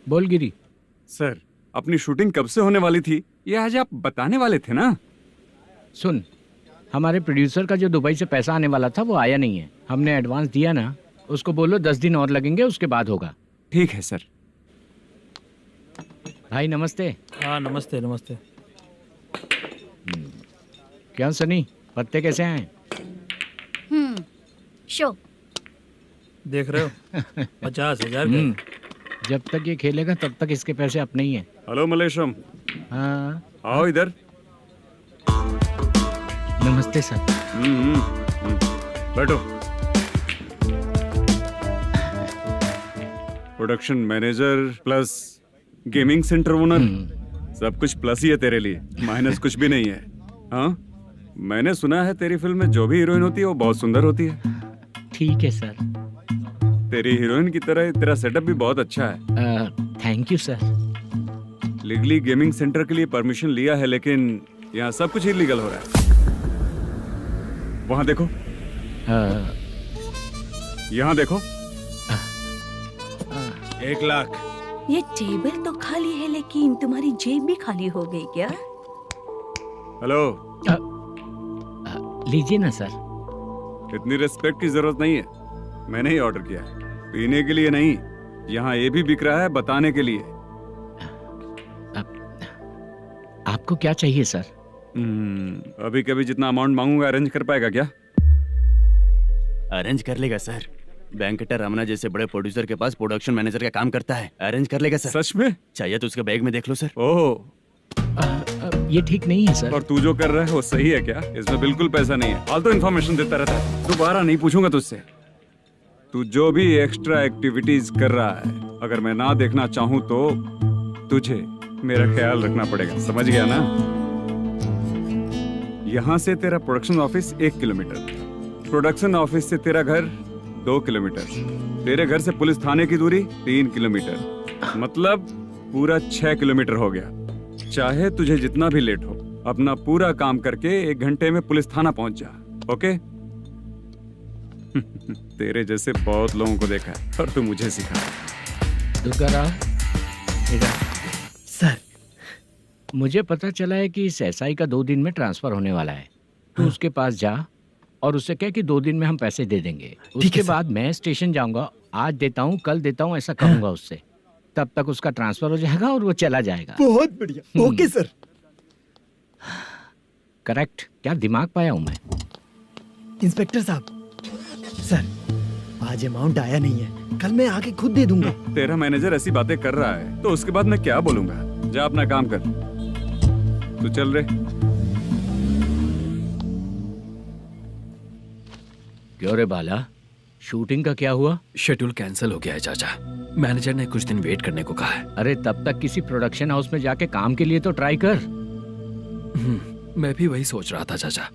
बोल गिरी। सर, अपनी शूटिंग कब से होने वाली थी ये आज आप बताने वाले थे ना? सुन, हमारे प्रोड्यूसर का जो दुबई से पैसा आने वाला था वो आया नहीं है। हमने एडवांस दिया ना, उसको बोलो 10 दिन और लगेंगे, उसके बाद होगा। ठीक है सर। भाई नमस्ते। हाँ नमस्ते नमस्ते। क्या सनी, पत्ते कैसे आए? शो देख रहे हो 50,000 का। जब तक ये खेलेगा तब तक इसके पैसे अपने ही हैं। हेलो मलेशम। हाँ आओ इधर। नमस्ते सर। बैठो। Production manager plus gaming centre owner, सब कुछ प्लस ही है तेरे लिए, माइनस कुछ भी नहीं है। हाँ, मैंने सुना है तेरी फिल्म में जो भी हीरोइन होती है वो बहुत सुंदर होती है। ठीक है सर। तेरी हीरोइन की तरह तेरा सेटअप भी बहुत अच्छा है। Thank you sir. Legally gaming centre के लिए परमिशन लिया है, लेकिन यहाँ सब कुछ इलीगल हो रहा है। वहाँ देखो। यहाँ देखो। 1 लाख। ये टेबल तो खाली है लेकिन तुम्हारी जेब भी खाली हो गई क्या? हेलो। लीजिए ना सर। इतनी रिस्पेक्ट की जरूरत नहीं है, मैंने ही ऑर्डर किया है। पीने के लिए नहीं, यहाँ ये भी बिक रहा है बताने के लिए। आपको क्या चाहिए सर? अभी कभी जितना अमाउंट मांगूंगा अरेंज कर पाएगा क्या? अरेंज कर लेगा सर। वेंकटर रमना जैसे बड़े प्रोड्यूसर के पास प्रोडक्शन मैनेजर का काम करता है, अरेंज कर लेगा सर। सच में? चाहिए तो उसके बैग में देख लो सर। ओह, ये ठीक नहीं है सर। और तू जो कर रहा है वो सही है क्या? इसमें बिल्कुल पैसा नहीं है, फालतू इन्फॉर्मेशन देता रहता है। दोबारा नहीं पूछूंगा तुझसे। तू जो भी एक्स्ट्रा एक्टिविटीज कर रहा है, अगर मैं ना देखना चाहूं तो तुझे मेरा ख्याल रखना पड़ेगा, समझ गया ना? यहाँ से तेरा production office 1 kilometre, production office से तेरा घर 2 किलोमीटर, तेरे घर से पुलिस थाने की दूरी 3 किलोमीटर, मतलब पूरा 6 किलोमीटर हो गया। चाहे तुझे जितना भी लेट हो, अपना पूरा काम करके 1 घंटे में पुलिस थाना पहुंच जा, ओके? तेरे जैसे बहुत लोगों को देखा है और तू मुझे सिखा। सर, मुझे पता चला है कि इस एसआई का 2 दिन में ट्रांसफर होने वाला है। तो उसके पास जा और उससे कह कि 2 दिन में हम पैसे दे देंगे। उसके बाद मैं स्टेशन जाऊंगा, आज देता हूँ कल देता हूँ ऐसा कहूंगा उससे। तब तक उसका ट्रांसफर हो जाएगा और वो चला जाएगा। बहुत बढ़िया, ओके सर। करेक्ट, क्या दिमाग पाया हूँ मैं। इंस्पेक्टर साहब, सर आज अमाउंट आया नहीं है, कल मैं आके खुद दे दूंगा। तेरा मैनेजर ऐसी बातें कर रहा है तो उसके बाद मैं क्या बोलूंगा? जा अपना काम कर, तू चल रे। क्यों रे बाला, शूटिंग का क्या हुआ? शेड्यूल कैंसिल हो गया है चाचा। मैनेजर ने कुछ दिन वेट करने को कहा है। अरे तब तक किसी प्रोडक्शन हाउस में जाके काम के लिए तो ट्राई कर। मैं भी वही सोच रहा था चाचा।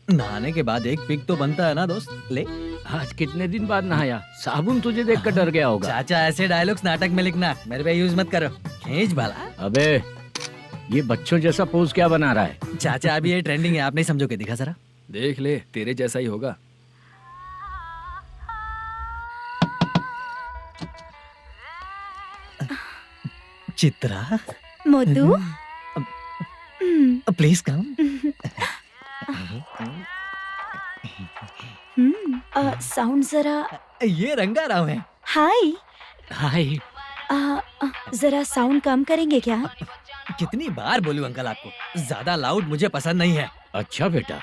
नहाने के बाद एक पिक तो बनता है ना दोस्त। ले, आज कितने दिन बाद नहाया? साबुन तुझे देखकर डर गया होगा। चाचा ऐसे डायलॉग्स नाटक में लिखना, मेरे पे यूज मत करो। खींच बाला। अबे ये बच्चों जैसा पोज क्या बना रहा है? चाचा अभी ये ट्रेंडिंग है, आप नहीं समझोगे, दिखा जरा। देख ले, तेरे जैसा ही होगा। Chitra, Modu, please come. Sound जरा। ये रंगा राव है। हाय। हाय। जरा साउंड कम करेंगे क्या? कितनी बार बोलूं अंकल आपको, ज्यादा लाउड मुझे पसंद नहीं है। अच्छा बेटा,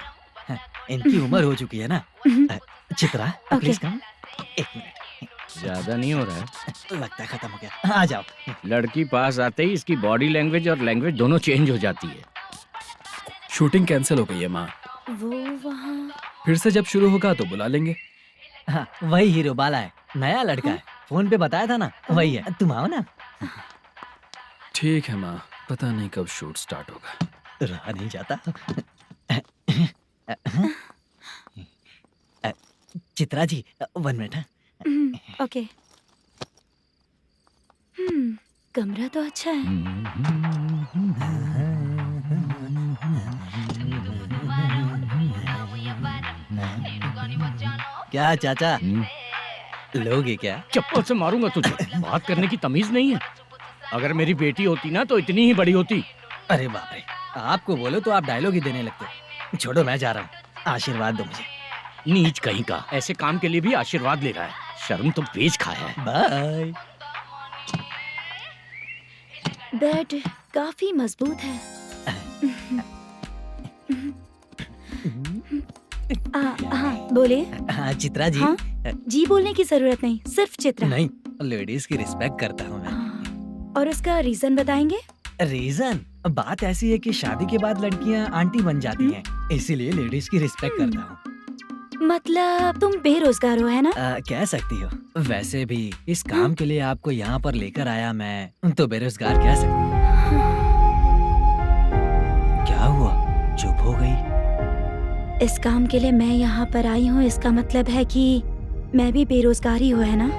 इनकी उम्र हो चुकी है ना। Chitra, please come. 1 मिनट, ज्यादा नहीं हो रहा है? लगता है खत्म हो गया। आ जाओ। लड़की पास आते ही इसकी बॉडी लैंग्वेज और लैंग्वेज दोनों चेंज हो जाती है। शूटिंग कैंसिल हो गई है माँ। वो वहाँ। फिर से जब शुरू होगा तो बुला लेंगे। हाँ, वही हीरो बाला है, नया लड़का है। फोन पे बताया था ना, वही है। तुम आओ ना। ठीक है माँ, पता नहीं कब शूट स्टार्ट होगा। रहा नहीं जाता। चित्रा जी, 1 मिनट। ओके। कमरा तो अच्छा है। क्या चाचा, लोगे क्या? चप्पल से मारूंगा तुझे। बात करने की तमीज नहीं है। अगर मेरी बेटी होती ना तो इतनी ही बड़ी होती। अरे बाप रे, आपको बोलो तो आप डायलॉग ही देने लगते। छोड़ो, मैं जा रहा हूँ, आशीर्वाद दो मुझे। नीच कहीं का, ऐसे काम के लिए भी आशीर्वाद ले रहा है। शर्म तो बेच खाया है। बाय। बेड काफी मजबूत है। हाँ बोले। हाँ चित्रा जी। हाँ? जी बोलने की जरूरत नहीं, सिर्फ चित्रा। नहीं, लेडीज की रिस्पेक्ट करता हूँ मैं। और उसका रीजन बताएंगे? रीजन? बात ऐसी है कि शादी के बाद लड़कियाँ आंटी बन जाती हैं, इसीलिए लेडीज की रिस्पेक्ट करता हूँ। मतलब तुम बेरोजगार हो, है ना? कह सकती हो। वैसे भी इस काम के लिए आपको यहाँ पर लेकर आया मैं, तो बेरोजगार कह सकती हूँ। क्या हुआ, चुप हो गई? इस काम के लिए मैं यहाँ पर आई हूँ, इसका मतलब है कि मैं भी बेरोजगार ही हूँ, है ना?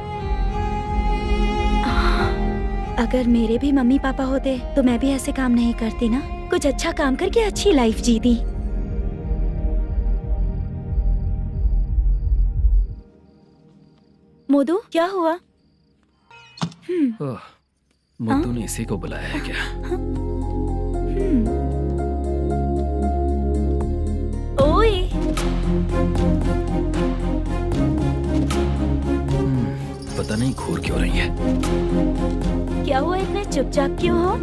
अगर मेरे भी मम्मी पापा होते तो मैं भी ऐसे काम नहीं करती ना। कुछ अच्छा काम करके अच्छी लाइफ जीती। मोदू, क्या हुआ? मोदू ने इसी को बुलाया है क्या? ओए। पता नहीं घूर क्यों रही है। क्या हुआ, इतने चुपचाप क्यों हो?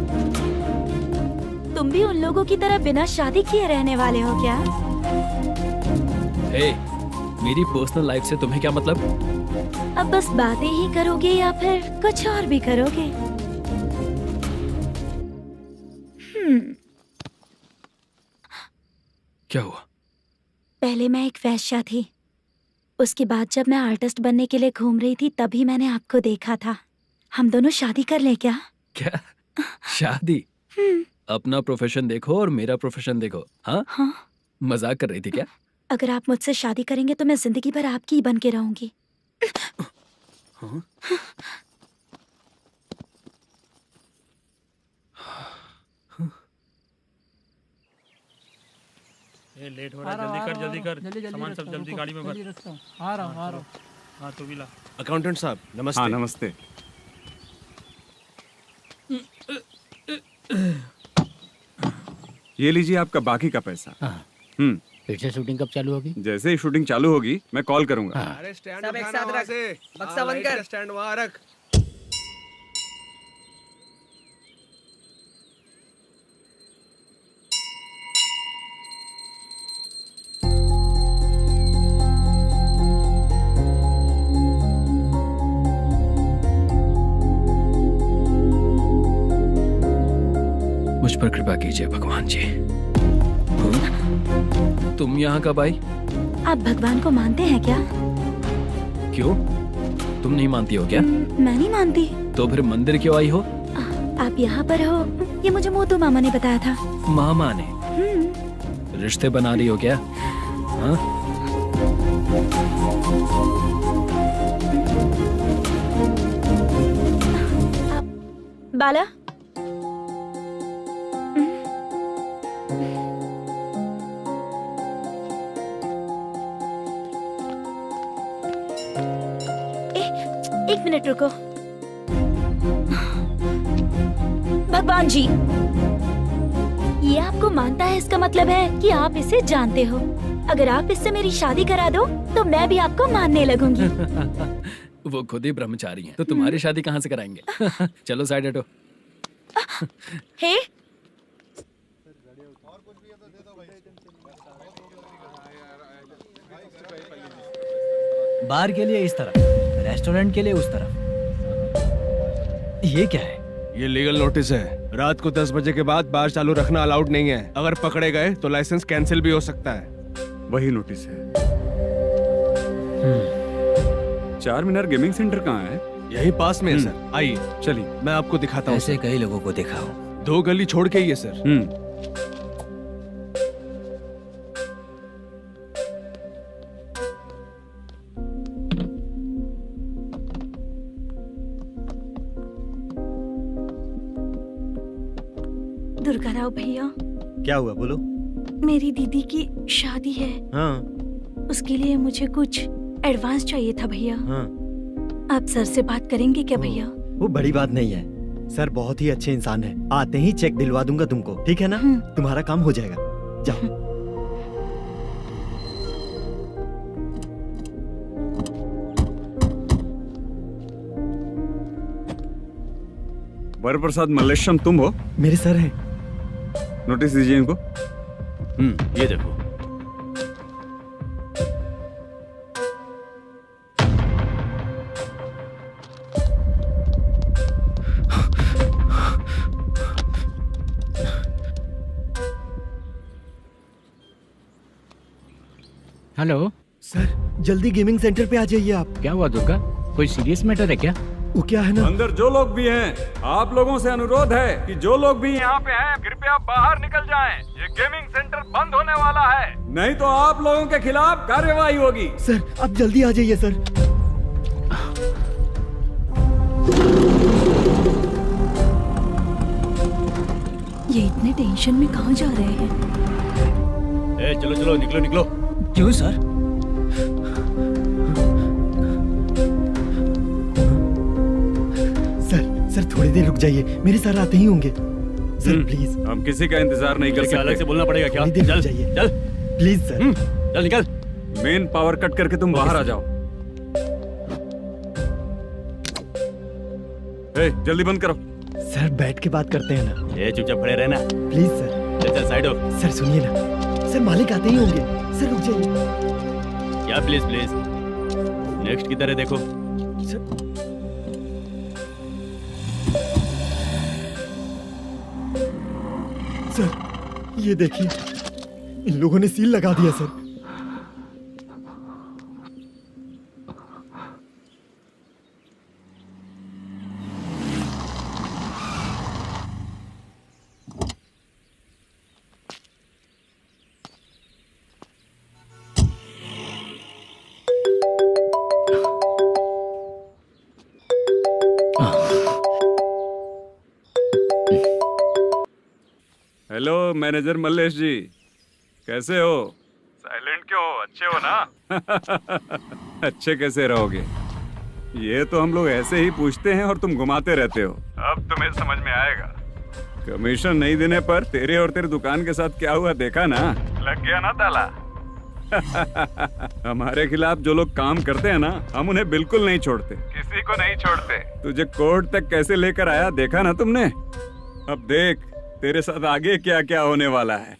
तुम भी उन लोगों की तरह बिना शादी किए रहने वाले हो क्या? हे, मेरी पर्सनल लाइफ से तुम्हें क्या मतलब? अब बस बातें ही करोगे या फिर कुछ और भी करोगे? क्या हुआ? पहले मैं एक वैश्या थी, उसके बाद जब मैं आर्टिस्ट बनने के लिए घूम रही थी तभी मैंने आपको देखा था। हम दोनों शादी कर लें क्या? क्या शादी? अपना प्रोफेशन देखो और मेरा प्रोफेशन देखो। हाँ हाँ। मजाक कर रही थी क्या? अगर आप मुझसे शादी करेंगे तो मैं जिंदगी भर आपकी ही बन के रहूंगी। हाँ? ये लेट हो रहा है, जल्दी कर सामान सब जल्दी गाड़ी में भर। आ रहा हूँ। हाँ तू भी ला। अकाउंटेंट साहब नमस्ते। हाँ नमस्ते। ये लीजिए आपका बाकी का पैसा। फिर से शूटिंग कब चालू होगी? जैसे ही शूटिंग चालू होगी मैं कॉल करूंगा। अरे स्टैंड सब एक साथ रख, बक्सा बंद कर, स्टैंड वहाँ रख। मुझ पर कृपा कीजिए भगवान जी। तुम यहाँ कब आई? आप भगवान को मानते हैं क्या? क्यों? तुम नहीं मानती हो क्या? मैं नहीं मानती। तो फिर मंदिर क्यों आई हो? आप यहाँ पर हो ये मुझे मोटू मामा ने बताया था। मामा ने? रिश्ते बना रही हो क्या? हाँ? बाला एक मिनट रुको। भगवान जी ये आपको मानता है इसका मतलब है कि आप इसे जानते हो। अगर आप इससे मेरी शादी करा दो तो मैं भी आपको मानने लगूंगी। वो खुद ही ब्रह्मचारी हैं, तो तुम्हारी शादी कहाँ से कराएंगे? चलो साइड हटो। हे बार के लिए इस तरफ, रेस्टोरेंट के लिए उस तरफ। ये क्या है? ये लीगल नोटिस है। रात को 10 बजे के बाद बार चालू रखना अलाउड नहीं है। अगर पकड़े गए तो लाइसेंस कैंसिल भी हो सकता है। वही नोटिस है। चार मीनार गेमिंग सेंटर कहाँ है? यही पास में है सर। आइए चलिए मैं आपको दिखाता हूँ। ऐसे कई लोगों को देखा हूँ। 2 गली छोड़ के ही है सर। दुर्गा राव भैया, क्या हुआ बोलो। मेरी दीदी की शादी है। हाँ उसके लिए मुझे कुछ एडवांस चाहिए था भैया। हाँ। आप सर से बात करेंगे क्या भैया? वो बड़ी बात नहीं है, सर बहुत ही अच्छे इंसान है। आते ही चेक दिलवा दूंगा तुमको, ठीक है ना? तुम्हारा काम हो जाएगा। जाओ। वरप्रसाद मल्लेश्वरम तुम हो? मेरे सर हैं। नोटिस दीजिए इनको। ये देखो। हेलो सर जल्दी गेमिंग सेंटर पे आ जाइए आप। क्या हुआ दुर्गा? कोई सीरियस मैटर है क्या? वो क्या है ना, अंदर जो लोग भी हैं, आप लोगों से अनुरोध है कि जो लोग भी यहाँ पे हैं कृपया बाहर निकल जाएं। ये गेमिंग सेंटर बंद होने वाला है, नहीं तो आप लोगों के खिलाफ कार्यवाही होगी। सर आप जल्दी आ जाइए सर। ये इतने टेंशन में कहाँ जा रहे हैं? चलो चलो निकलो निकलो। क्यों सर? सर थोड़ी देर रुक जाइए, मेरे सर आते ही होंगे। Sir please. हम किसी का इंतजार नहीं कर सकते। अलग से बोलना पड़ेगा क्या? थोड़ी देर रुक चल जाइए चल प्लीज सर। चल निकल। मेन पावर कट करके तुम बाहर आ जाओ। जल्दी बंद करो। सर बैठ के बात करते हैं ना। ये चुपचाप खड़े रहना। Please sir. चल चल साइड हो। सर सुनिए ना, सर मालिक आते ही होंगे। सर रुक जाइए। क्या प्लीज प्लीज? नेक्स्ट की तरह देखो। सर ये देखिए, इन लोगों ने सील लगा दिया सर। मैनेजर मल्लेश जी, कैसे हो? साइलेंट क्यों हो? अच्छे हो ना? अच्छे कैसे रहोगे? ये तो हम लोग ऐसे ही पूछते हैं और तुम घुमाते रहते हो। अब तुम्हें समझ में आएगा। कमीशन नहीं देने पर तेरे और तेरी दुकान के साथ क्या हुआ देखा ना? लग गया ना ताला? हमारे खिलाफ जो लोग काम करते हैं ना, हम उन्हें बिल्कुल नहीं छोड़ते, किसी को नहीं छोड़ते। तुझे कोर्ट तक कैसे लेकर आया देखा ना तुमने? अब देख तेरे साथ आगे क्या क्या होने वाला है।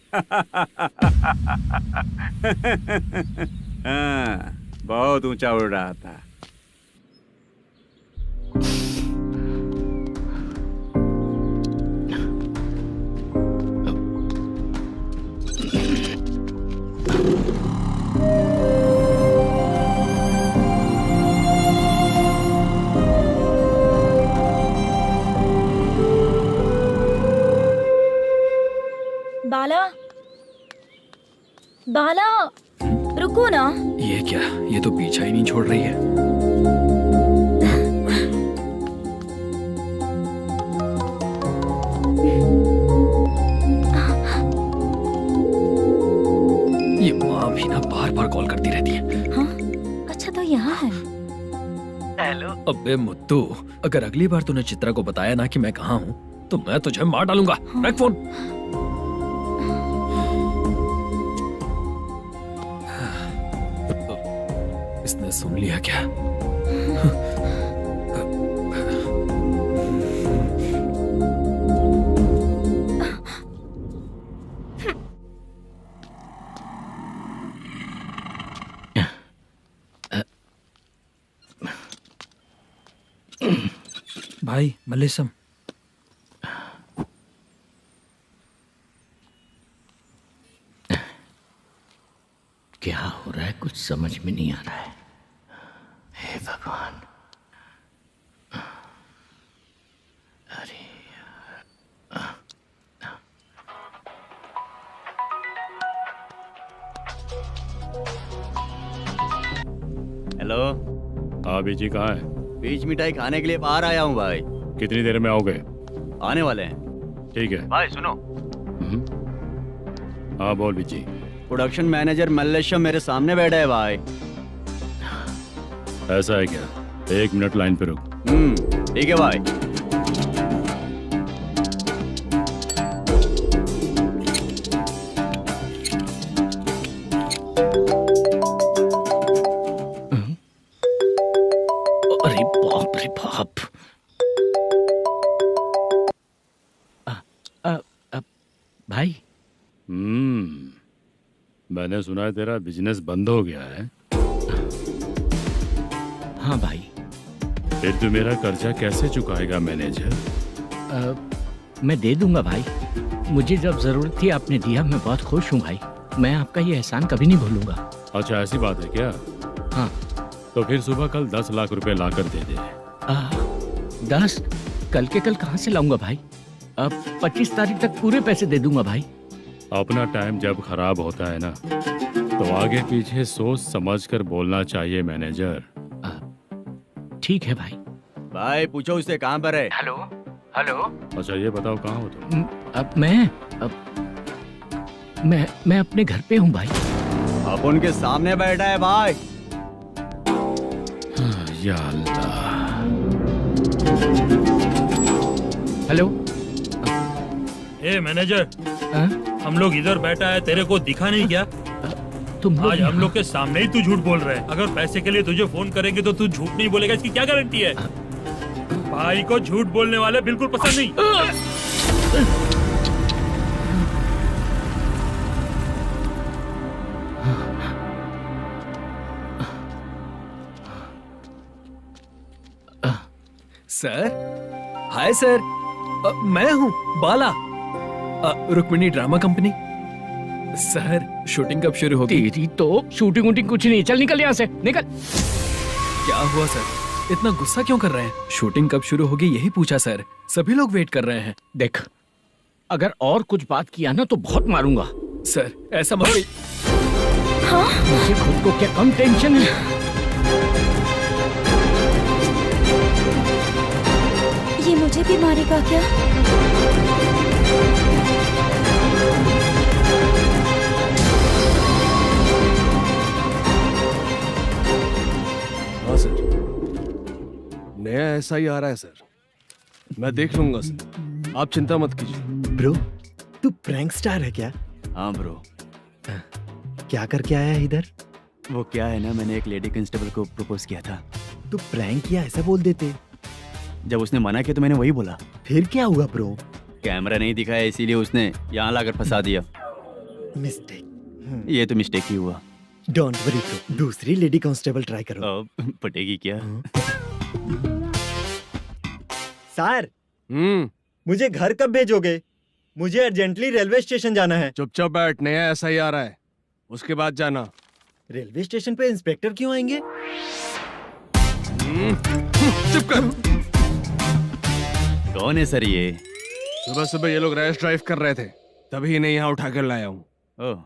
हाँ, बहुत ऊंचा उड़ रहा था। बाला, बाला, रुको ना। ये क्या? ये तो पीछा ही नहीं छोड़ रही है। ये माँ भी ना बार बार कॉल करती रहती है। हाँ? अच्छा तो यहाँ है। हेलो। अबे मुत्तू, अगर अगली बार तूने चित्रा को बताया ना कि मैं कहाँ हूँ तो मैं तुझे मार डालूंगा। रख फोन। इसने सुन लिया क्या? भाई मल्लेशम, क्या हो रहा है कुछ समझ में नहीं आ रहा है। हे भगवान, अरे हेलो। हाँ बीजी कहाँ है? बीज मिठाई खाने के लिए बाहर आया हूँ भाई। कितनी देर में आओगे? आने वाले हैं। ठीक है। भाई सुनो, हाँ बोल बीजी। प्रोडक्शन मैनेजर मल्लेशम मेरे सामने बैठा है भाई। ऐसा है क्या? 1 मिनट लाइन पे रुक। ठीक है भाई। अरे बाप रे बाप। भाई मैंने सुना है तेरा बिजनेस बंद हो गया है। हाँ भाई। फिर तू मेरा कर्जा कैसे चुकाएगा मैनेजर? मैं दे दूंगा भाई। मुझे जब जरूरत थी आपने दिया, मैं बहुत खुश हूँ भाई। मैं आपका ये एहसान कभी नहीं भूलूंगा। अच्छा ऐसी बात है क्या? हाँ। तो फिर सुबह कल 10 लाख रुपए लाकर दे दे। 10? कल के कल कहाँ से लाऊंगा भाई? अब 25 तारीख तक पूरे पैसे दे दूंगा भाई। अपना टाइम जब खराब होता है ना, तो आगे पीछे सोच समझ कर बोलना चाहिए मैनेजर। ठीक है भाई। भाई पूछो उससे कहाँ पर है। Hello hello. अच्छा ये बताओ कहाँ हो तुम? अब मैं अपने घर पे हूँ भाई। अब उनके सामने बैठा है भाई। या अल्लाह। हेलो। ए मैनेजर, हम लोग इधर बैठा है, तेरे को दिखा नहीं क्या? तुम आज हम लोग के सामने ही तू झूठ बोल रहा है। अगर पैसे के लिए तुझे फोन करेंगे तो तू झूठ नहीं बोलेगा, इसकी क्या गारंटी है? भाई को झूठ बोलने वाले बिल्कुल पसंद नहीं। सर, हाय सर, मैं हूँ Bala, Rukmini drama company. Sir shooting कब शुरू होगी? तेरी तो शूटिंग वूटिंग कुछ नहीं। चल निकल यहाँ से, निकल। क्या हुआ सर, इतना गुस्सा क्यों कर रहे हैं? शूटिंग कब शुरू होगी यही पूछा सर, सभी लोग वेट कर रहे हैं। देख, अगर और कुछ बात किया ना तो बहुत मारूंगा। सर ऐसा मत। हाँ? मुझे खुद को क्या कम टेंशन है? ये मुझे भी मारेगा क्या? एसआई आ रहा है सर, मैं देख लूंगा सर, आप चिंता मत कीजिए। ब्रो तू प्रैंक स्टार है क्या? हाँ ब्रो, क्या करके आया है इधर? वो क्या है ना, मैंने एक लेडी कांस्टेबल को प्रपोज किया था। तू प्रैंक किया ऐसा बोल देते। जब उसने मना किया तो मैंने वही बोला। फिर क्या हुआ ब्रो? कैमरा नहीं दिखाया इसीलिए उसने यहाँ लाकर फंसा दिया। मिस्टेक। ये तो मिस्टेक ही हुआ। डोंट वरी ब्रो, दूसरी लेडी कांस्टेबल ट्राई करो। अब पटेगी क्या? सर मुझे घर कब भेजोगे? मुझे अर्जेंटली रेलवे स्टेशन जाना है। चुपचाप बैठ, नया एसआई आ रहा है, उसके बाद जाना। रेलवे स्टेशन पे इंस्पेक्टर क्यों आएंगे? चुप कर। कौन है सर ये? सुबह सुबह ये लोग रैश ड्राइव कर रहे थे, तभी इन्हें यहाँ उठा कर लाया हूँ। ओह,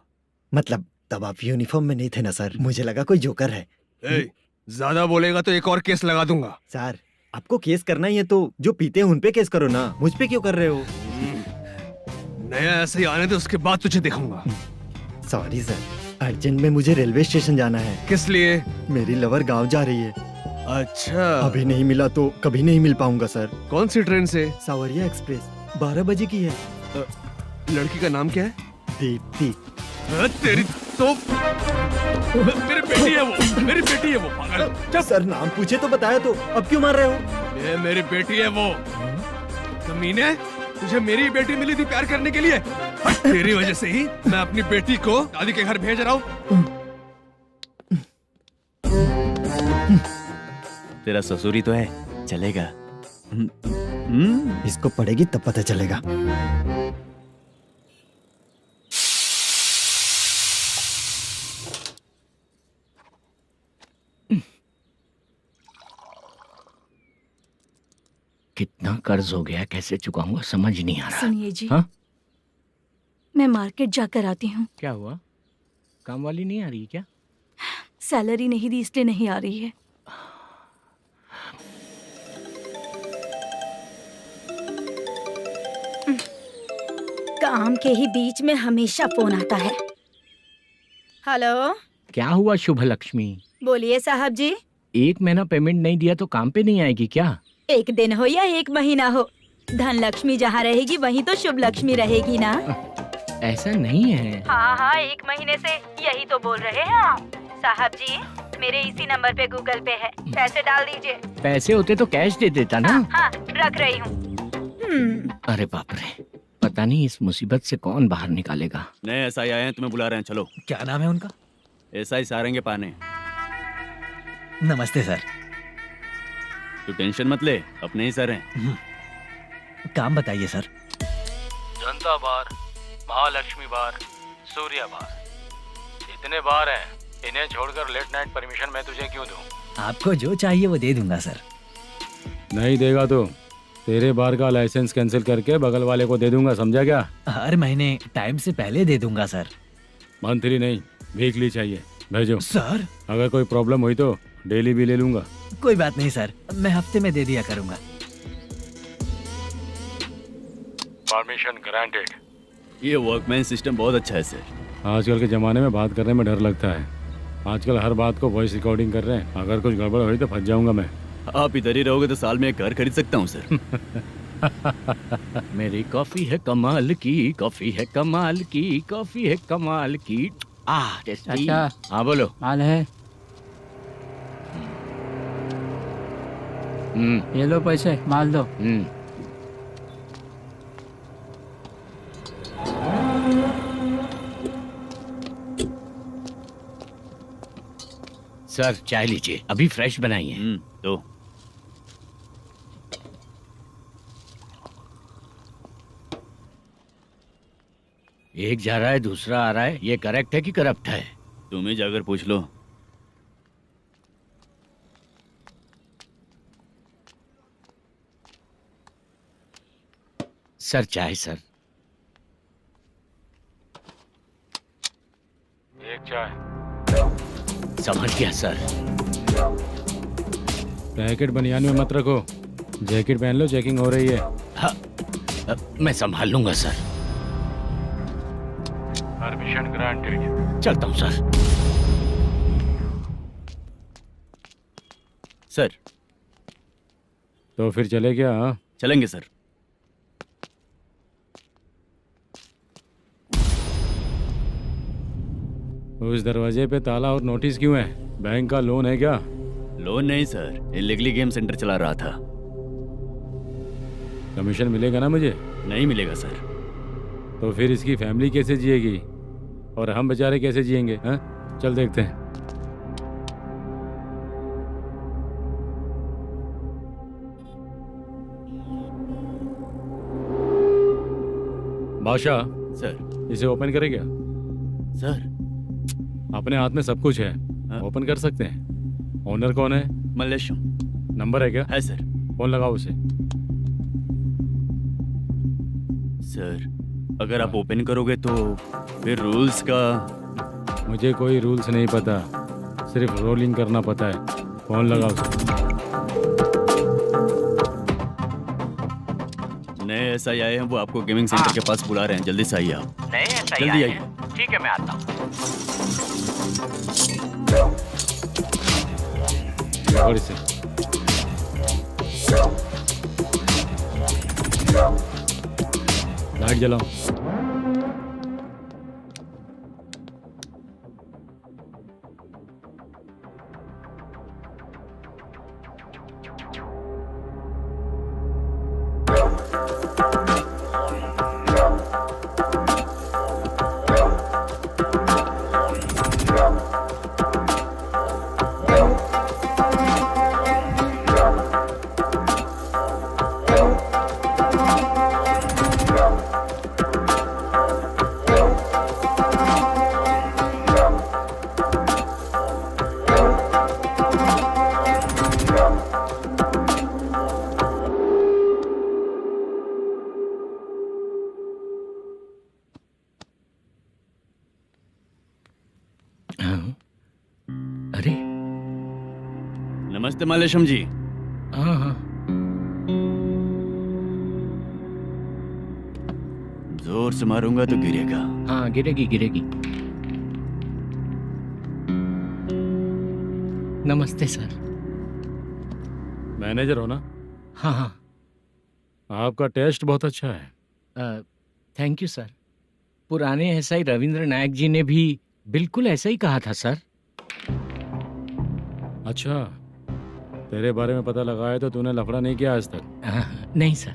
मतलब तब आप यूनिफॉर्म में नहीं थे ना सर, मुझे लगा कोई जोकर है। ज्यादा बोलेगा तो एक और केस लगा दूंगा। सर आपको केस करना ही है तो जो पीते हैं उन पे केस करो ना, मुझ पे क्यों कर रहे हो? नया एसआई आने दे, उसके बाद तुझे दिखाऊंगा। सॉरी सर, अर्जेंट में मुझे रेलवे स्टेशन जाना है। किस लिए? मेरी लवर गांव जा रही है। अच्छा, अभी नहीं मिला तो कभी नहीं मिल पाऊंगा सर। कौन सी ट्रेन से? सावरिया एक्सप्रेस 12 बजे की है। लड़की का नाम क्या है? दीप्ति। तेरी तो मेरी बेटी है वो, मेरी बेटी है वो, पागल। सर नाम पूछे तो बताया तो अब क्यों मार रहे हो? ये मेरी बेटी है वो। कमीने, तुझे मेरी बेटी मिली थी प्यार करने के लिए, तेरी वजह से ही मैं अपनी बेटी को दादी के घर भेज रहा हूँ। तेरा ससुरी तो है, चलेगा। इसको पड़ेगी तब पता चलेगा। कितना कर्ज हो गया, कैसे चुकाऊंगा समझ नहीं आ रहा। सुनिए जी, हाँ? मैं मार्केट जाकर आती हूँ। क्या हुआ? काम वाली नहीं आ रही क्या? सैलरी नहीं दी इसलिए नहीं आ रही है। काम के ही बीच में हमेशा फोन आता है। हेलो, क्या हुआ शुभ लक्ष्मी? बोलिए साहब जी। 1 महीना पेमेंट नहीं दिया तो काम पे नहीं आएगी क्या? 1 दिन हो या 1 महीना हो, धन लक्ष्मी जहाँ रहेगी वहीं तो शुभ लक्ष्मी रहेगी ना। ऐसा नहीं है। हाँ, 1 महीने से यही तो बोल रहे हैं आप। साहब जी, मेरे इसी नंबर पे गूगल पे है, पैसे डाल दीजिए। पैसे होते तो कैश दे देता ना। हाँ, रख रही हूँ। अरे बाप रे, पता नहीं इस मुसीबत से कौन बाहर निकालेगा। नए एसआई आए हैं, तुम्हें बुला रहे हैं, चलो। क्या नाम है उनका? एसआई सारंगे पाने। नमस्ते सर। तू टेंशन मत ले, अपने ही सर हैं। काम बताइए सर। जनता बार, महालक्ष्मी बार, सूर्या बार, इतने बार हैं, इन्हें छोड़कर लेट नाइट परमिशन मैं तुझे क्यों दूं? आपको जो चाहिए वो दे दूंगा सर। नहीं देगा तो तेरे बार का लाइसेंस कैंसिल करके बगल वाले को दे दूंगा, समझा क्या? हर महीने टाइम से पहले दे दूंगा सर। मंथली नहीं, वीकली चाहिए, भेजो। सर अगर कोई प्रॉब्लम हुई तो डेली भी ले लूंगा। कोई बात नहीं सर, मैं हफ्ते में दे दिया करूंगा। Permission granted. ये वर्कमैन सिस्टम बहुत अच्छा है सर। आजकल के ज़माने में बात करने में डर लगता है। आजकल हर बात को वॉइस रिकॉर्डिंग कर रहे हैं, अगर कुछ गड़बड़ हुई तो फंस जाऊंगा मैं। आप इधर ही रहोगे तो साल में एक घर खरीद सकता हूँ सर। मेरी कॉफी है कमाल की, कॉफी है कमाल की, कॉफी है कमाल की। टेस्टी। अच्छा। हाँ बोलो। माल है, ये लो पैसे, माल दो। सर चाय लीजिए, अभी फ्रेश बनाई है। तो एक जा रहा है दूसरा आ रहा है, ये करेक्ट है कि करप्ट है? तुम ही जाकर पूछ लो। सर चाय सर। एक चाय। समझ गया सर। पैकेट बनियान में मत रखो, जैकेट पहन लो, चेकिंग हो रही है। हाँ, मैं संभाल लूंगा सर। Permission granted. चलता हूँ सर। सर तो फिर चले क्या? हाँ, चलेंगे सर। उस दरवाजे पे ताला और नोटिस क्यों है? बैंक का लोन है क्या? लोन नहीं सर, इलीगली गेम सेंटर चला रहा था। कमीशन मिलेगा ना मुझे? नहीं मिलेगा सर। तो फिर इसकी फैमिली कैसे जिएगी और हम बेचारे कैसे जिएंगे? हाँ, चल देखते हैं। बादशाह, सर। इसे ओपन करे क्या? सर अपने हाथ में सब कुछ है, हाँ? ओपन कर सकते हैं। ओनर कौन है? मल्लेशम। नंबर है क्या? है सर। फोन लगाओ उसे। सर अगर आप ओपन करोगे तो फिर रूल्स का। मुझे कोई रूल्स नहीं पता, सिर्फ रोलिंग करना पता है। फोन लगाओ उसे। नए SI आए हैं, वो आपको गेमिंग सेंटर के पास बुला रहे हैं, जल्दी से आइए आप। नए SI जल्दी आए आइए। हैं। ठीक है, मैं आता हूँ। पकड़ इसे। लाइट जलाओ। अरे नमस्ते मल्लेशम जी। हाँ हाँ, जोर से मारूंगा तो गिरेगा। हाँ गिरेगी गिरेगी। नमस्ते सर। मैनेजर हो ना? हाँ हाँ। आपका टेस्ट बहुत अच्छा है। Thank you sir. पुराने SI रविंद्र नायक जी ने भी बिल्कुल ऐसा ही कहा था सर। अच्छा, तेरे बारे में पता लगा है तो तूने लफड़ा नहीं किया आज तक? नहीं सर।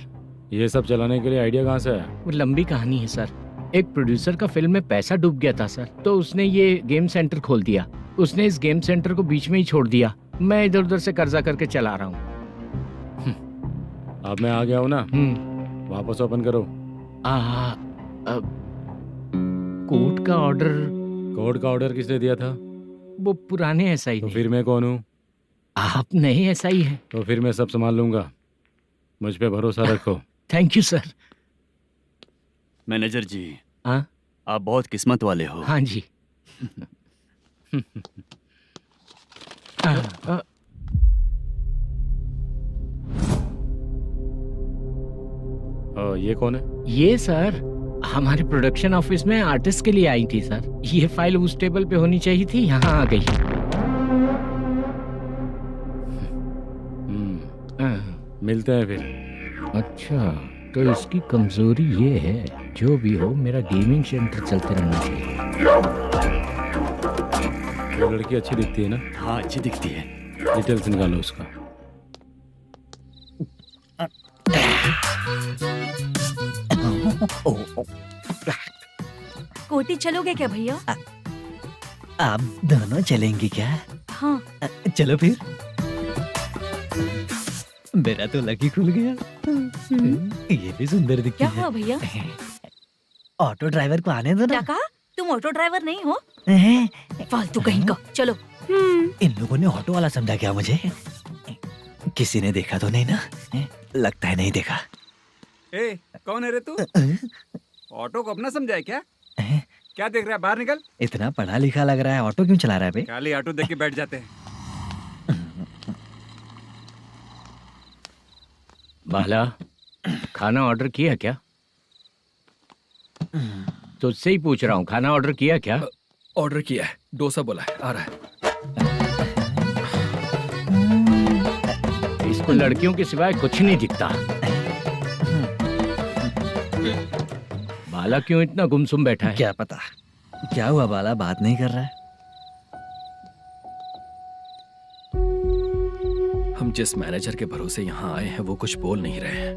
ये सब चलाने के लिए आइडिया कहाँ से आया? वो लंबी कहानी है सर। एक प्रोड्यूसर का फिल्म में पैसा डूब गया था सर, तो उसने ये गेम सेंटर खोल दिया। उसने इस गेम सेंटर को बीच में ही छोड़ दिया। मैं इधर उधर से कर्जा करके चला रहा हूँ। अब मैं आ गया हूँ ना, वापस ओपन करो। कोर्ट का ऑर्डर। कोर्ट का ऑर्डर किसने दिया था? वो पुराने SI तो ने। फिर मैं कौन हूँ? आप नए SI हैं। तो फिर मैं सब संभाल लूंगा, मुझ पे भरोसा रखो। Thank you sir. मैनेजर जी, हाँ आप बहुत किस्मत वाले हो। हाँ जी। ये कौन है? ये सर हमारे प्रोडक्शन ऑफिस में आर्टिस्ट के लिए आई थी सर। ये फाइल उस टेबल पे होनी चाहिए थी, यहाँ आ गई। मिलते हैं फिर। अच्छा, तो इसकी कमजोरी ये है, जो भी हो मेरा गेमिंग सेंटर चलते रहना चाहिए। वो लड़की अच्छी दिखती है ना? हाँ अच्छी दिखती है। डिटेल्स निकालो उसका। कोटी चलोगे क्या भैया? आप दोनों चलेंगे क्या? हाँ। चलो फिर। मेरा तो लकी खुल गया। ये भी सुंदर दिखती क्या है। हुआ भैया? ऑटो ड्राइवर को आने दो क्या ना। कहा? तुम ऑटो ड्राइवर नहीं हो? हैं? फालतू कहीं का। चलो। इन लोगों ने ऑटो वाला समझा क्या मुझे? किसी ने देखा तो नहीं ना? लगता है नहीं देखा। ए, कौन है रे तू? ऑटो को अपना समझा है क्या? क्या देख रहा है? बाहर निकल। इतना पढ़ा लिखा लग रहा है, ऑटो क्यों चला रहा है बे? खाली ऑटो देख के बैठ जाते हैं। बाला, खाना ऑर्डर किया क्या? तुझसे ही पूछ रहा हूँ, खाना ऑर्डर किया क्या? ऑर्डर किया है, डोसा बोला है, आ रहा है। इस इसको लड़कियों के सिवाय कुछ नहीं दिखता। बाला क्यों इतना गुमसुम बैठा है? क्या पता क्या हुआ, बाला बात नहीं कर रहा है। हम जिस मैनेजर के भरोसे यहाँ आए हैं वो कुछ बोल नहीं रहे हैं।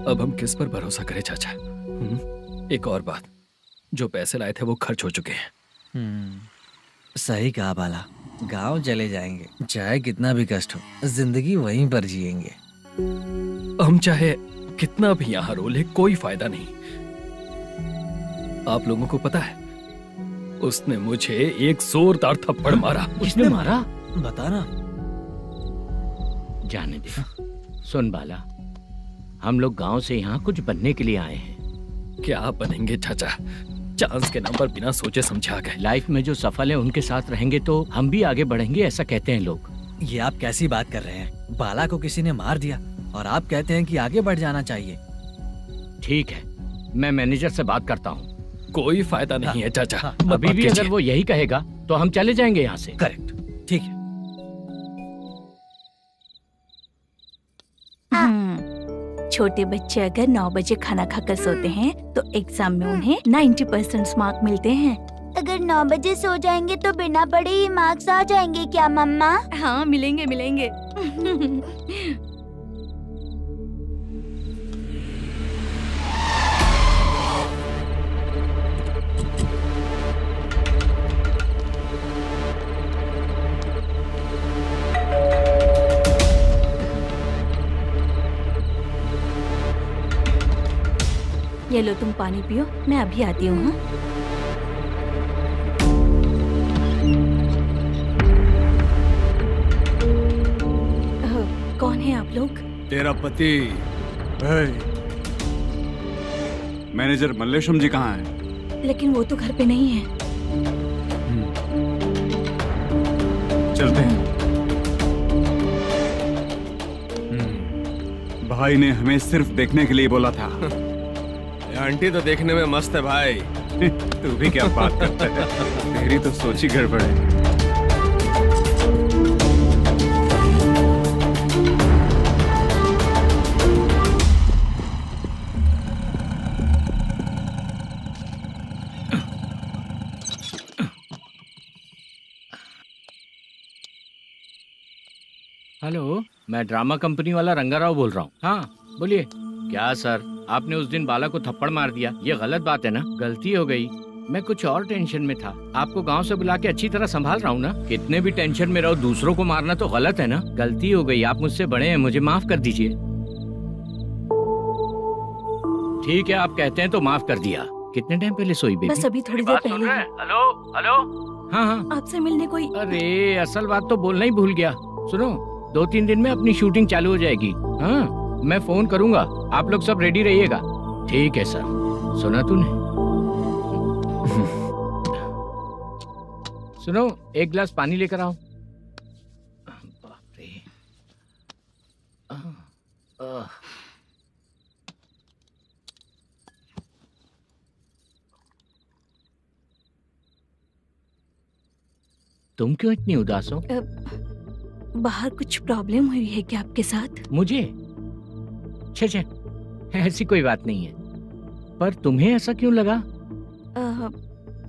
अब हम किस पर भरोसा करें चाचा? एक और बात, जो पैसे लाए थे वो खर्च हो चुके हैं। सही कहा बाला, गांव चले जाएंगे, चाहे कितना भी कष्ट हो, जिंदगी वहीं पर जिएंगे। हम चाहे कितना भी यहाँ रो ले, कोई फायदा नहीं। आप लोगों को पता है, उसने मुझे एक जोरदार थप्पड़ मारा। उसने मारा? बता ना। जाने दे। सुन बाला, हम लोग गांव से यहाँ कुछ बनने के लिए आए हैं। क्या बनेंगे चाचा? चांस के नाम पर बिना सोचे समझे आ गए। लाइफ में जो सफल है उनके साथ रहेंगे तो हम भी आगे बढ़ेंगे, ऐसा कहते हैं लोग। ये आप कैसी बात कर रहे हैं? बाला को किसी ने मार दिया और आप कहते हैं कि आगे बढ़ जाना चाहिए। ठीक है, मैं मैनेजर से बात करता हूँ। कोई फायदा नहीं है चाचा। अभी भी अगर वो यही कहेगा तो हम चले जाएंगे यहाँ से। करेक्ट, ठीक है। छोटे बच्चे अगर 9 बजे खाना खाकर सोते हैं तो एग्जाम में उन्हें 90% मार्क मिलते हैं। अगर 9 बजे सो जाएंगे तो बिना पढ़े ही मार्क्स आ जाएंगे क्या मम्मा? हाँ, मिलेंगे मिलेंगे। ये लो, तुम पानी पियो, मैं अभी आती हूँ। हाँ? कौन है आप लोग? तेरा पति। मैनेजर मल्लेशम जी कहाँ हैं? लेकिन वो तो घर पे नहीं है। चलते हैं। भाई ने हमें सिर्फ देखने के लिए बोला था। आंटी तो देखने में मस्त है भाई। तू भी क्या बात करता है? तेरी तो सोच ही गड़बड़ है। हेलो, मैं ड्रामा कंपनी वाला रंगाराव बोल रहा हूँ। हाँ बोलिए। क्या सर, आपने उस दिन बाला को थप्पड़ मार दिया, ये गलत बात है ना? गलती हो गई, मैं कुछ और टेंशन में था। आपको गांव से बुला के अच्छी तरह संभाल रहा हूँ ना। कितने भी टेंशन में रहो, दूसरों को मारना तो गलत है ना। गलती हो गई, आप मुझसे बड़े हैं, मुझे माफ कर दीजिए। ठीक है, आप कहते हैं तो माफ कर दिया। कितने टाइम पहले सोई बेबी? बस अभी थोड़ी देर पहले। Hello hello. हाँ हाँ, आपसे मिलने कोई। अरे असल बात तो बोलना ही भूल गया। सुनो, 2-3 दिन में अपनी शूटिंग चालू हो जाएगी। हाँ, मैं फोन करूंगा, आप लोग सब रेडी रहिएगा। ठीक है सर। सुना तूने? सुनो, एक गिलास पानी लेकर आओ। बाप रे। तुम क्यों इतनी उदास हो? बाहर कुछ प्रॉब्लम हुई है क्या आपके साथ? मुझे? छे, ऐसी कोई बात नहीं है। पर तुम्हें ऐसा क्यों लगा?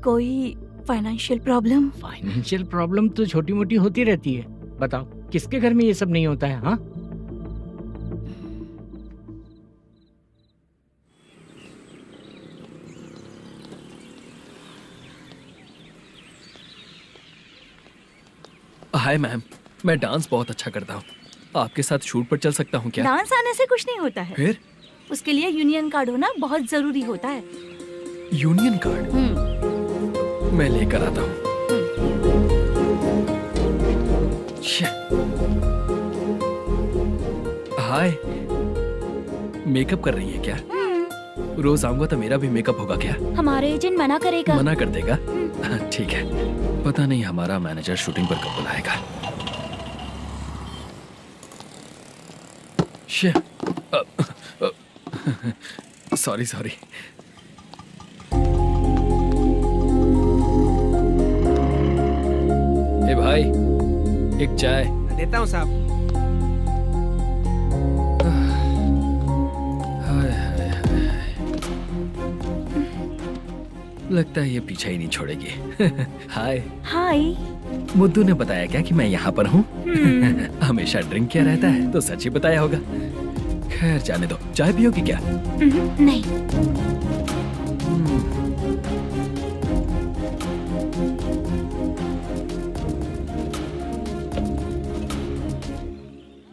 कोई फाइनेंशियल प्रॉब्लम? फाइनेंशियल प्रॉब्लम तो छोटी मोटी होती रहती है। बताओ, किसके घर में ये सब नहीं होता है? हाँ, हाय मैम, मैं डांस बहुत अच्छा करता हूँ। आपके साथ शूट पर चल सकता हूँ क्या? डांस आने से कुछ नहीं होता है। फिर? उसके लिए यूनियन कार्ड होना बहुत जरूरी होता है। Union card? मैं लेकर आता हूँ। हाय, मेकअप कर रही है क्या? रोज आऊंगा तो मेरा भी मेकअप होगा क्या? हमारे एजेंट मना करेगा। मना कर देगा? ठीक है, पता नहीं हमारा मैनेजर शूटिंग पर कब बुलाएगा। सॉरी। ए भाई, एक चाय। देता हूँ साहब। लगता है ये पीछा ही नहीं छोड़ेगी। हाय। हाय। मुद्दू ने बताया क्या कि मैं यहाँ पर हूँ? हमेशा ड्रिंक किया रहता है तो सच ही बताया होगा। खैर जाने दो, चाय पियोगी क्या? नहीं।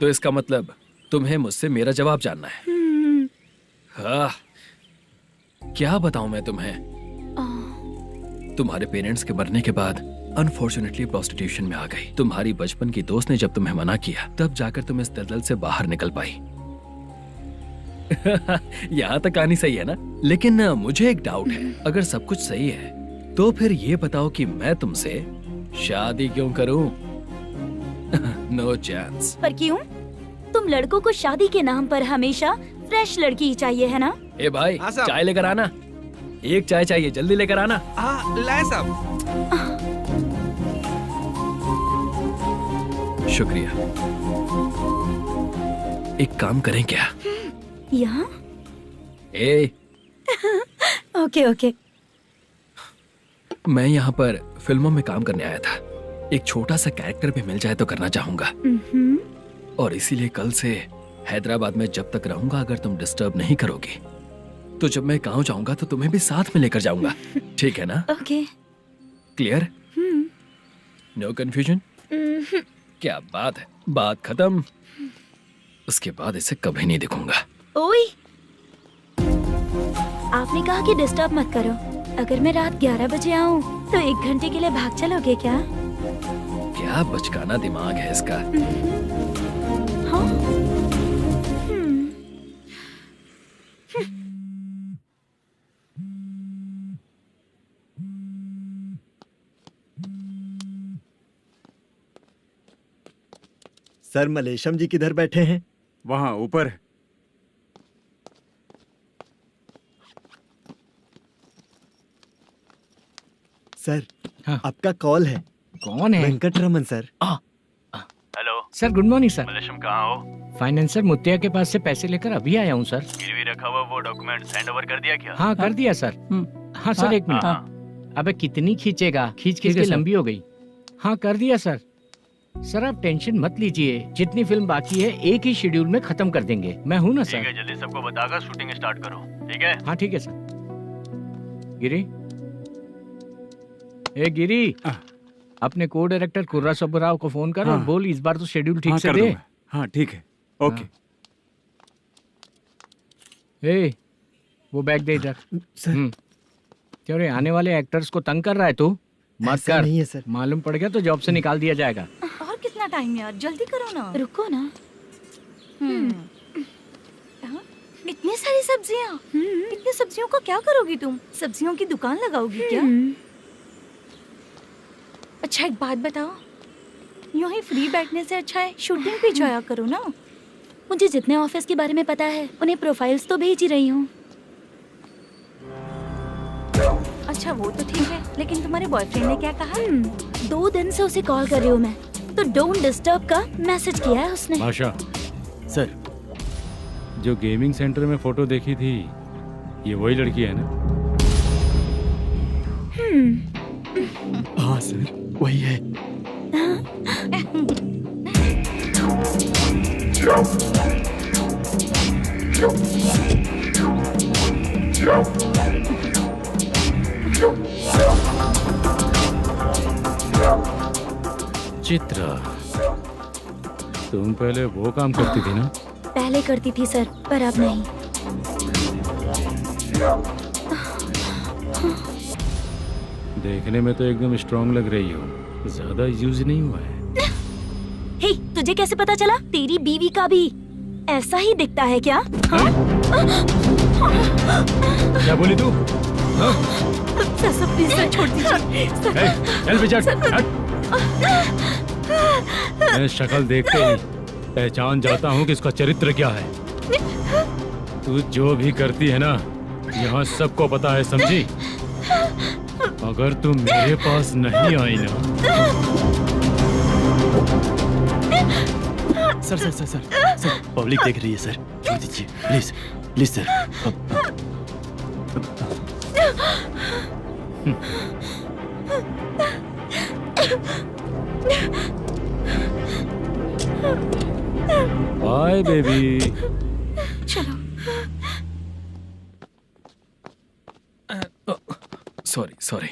तो इसका मतलब तुम्हें मुझसे मेरा जवाब जानना है। हाँ, क्या बताऊं मैं तुम्हें? तुम्हारे पेरेंट्स के मरने के बाद अनफॉर्चुनेटली प्रोस्टिट्यूशन में आ गई। तुम्हारी बचपन की दोस्त ने जब तुम्हें मना किया तब जाकर तुम इस दलदल से बाहर निकल पाई। यहाँ तक कहानी सही है ना? लेकिन मुझे एक डाउट है, अगर सब कुछ सही है तो फिर ये बताओ कि मैं तुमसे शादी क्यों करूं? No chance. पर क्यों? तुम लड़कों को शादी के नाम पर हमेशा फ्रेश लड़की ही चाहिए है ना? ए भाई, हाँ साहब। चाय लेकर आना। एक चाय चाहिए, जल्दी लेकर आना। हाँ लाए साहब। शुक्रिया। एक काम करें क्या? यहाँ? ए, ओके ओके। मैं यहाँ पर फिल्मों में काम करने आया था। एक छोटा सा कैरेक्टर भी मिल जाए तो करना चाहूंगा। और इसीलिए कल से हैदराबाद में जब तक रहूंगा, अगर तुम डिस्टर्ब नहीं करोगी तो जब मैं गांव जाऊंगा तो तुम्हें भी साथ में लेकर जाऊंगा। ठीक है ना? ओके। क्लियर? No confusion? क्या बात है, बात खत्म। उसके बाद इसे कभी नहीं दिखूंगा। ओए, आपने कहा कि डिस्टर्ब मत करो। अगर मैं रात 11 बजे आऊँ तो 1 घंटे के लिए भाग चलोगे क्या? क्या बचकाना दिमाग है इसका। हाँ? सर, मलेशम जी किधर बैठे हैं? वहाँ ऊपर है। सर, हाँ। आपका कॉल है। कौन है? Venkataraman sir. Hello sir, good morning sir. Malesham कहाँ हो? फाइनेंसर मुत्तिया के पास से पैसे लेकर अभी आया हूँ सर। गिरवी रखा हुआ वो डॉक्यूमेंट हैंड ओवर कर दिया क्या? हाँ, कर दिया सर। हाँ सर, 1 मिनट। अबे कितनी खींचेगा, खींच खींच के लंबी हो गई। हाँ, कर दिया सर। सर आप टेंशन मत लीजिए, जितनी फिल्म बाकी है एक ही शेड्यूल में खत्म कर देंगे। मैं हूँ ना ठीक सर। है, जल्दी सबको बताकर शूटिंग स्टार्ट करो। ठीक है? हाँ ठीक है सर। गिरी, ए गिरी, अपने को डायरेक्टर कुर्रा सुब्बराव को फोन कर और बोल इस बार तो शेड्यूल ठीक से दे। हाँ ठीक है, ओके। ए, वो बैग दे इधर। सर, क्यों रे, आने वाले एक्टर्स को तंग कर रहा है तू? मत ऐसा कर। नहीं है सर। मालूम पड़ गया तो जॉब से निकाल दिया जाएगा। और कितना टाइम यार, जल्दी करो ना। रुको ना। हाँ? इतनी सारी सब्जियाँ, इतनी सब्जियों का क्या करोगी तुम? सब्जियों की दुकान लगाओगी क्या? अच्छा एक बात बताओ, यूं ही फ्री बैठने से अच्छा है शूटिंग पे जाया करो ना। मुझे जितने ऑफिस के बारे में पता है उन्हें प्रोफाइल्स तो भेज ही रही हूँ। अच्छा वो तो ठीक है, लेकिन तुम्हारे बॉयफ्रेंड ने क्या कहा? 2 दिन से उसे कॉल कर रही हूँ मैं, तो डोंट डिस्टर्ब का मैसेज किया है उसने। भाषा, सर, जो गेमिंग सेंटर में फोटो देखी थी, ये वही लड़की है ना? हाँ सर, वही है। चित्रा, तुम पहले वो काम करती थी ना? पहले करती थी सर, पर अब नहीं। देखने में तो एकदम स्ट्रांग लग रही हो, ज्यादा यूज नहीं हुआ है। हे, तुझे कैसे पता चला? तेरी बीवी का भी ऐसा ही दिखता है क्या? हाँ? क्या बोली तू? सर प्लीज सर, छोड़ दीजिए। चल बेटा, मैं शक्ल देखते ही पहचान जाता हूँ कि इसका चरित्र क्या है। तू जो भी करती है ना, यहाँ सबको पता है, समझी? अगर तू मेरे पास नहीं आई ना। Sir sir sir sir sir, public देख रही है सर, छोड़ दीजिए please please sir. Bye baby. चलो। Sorry sorry.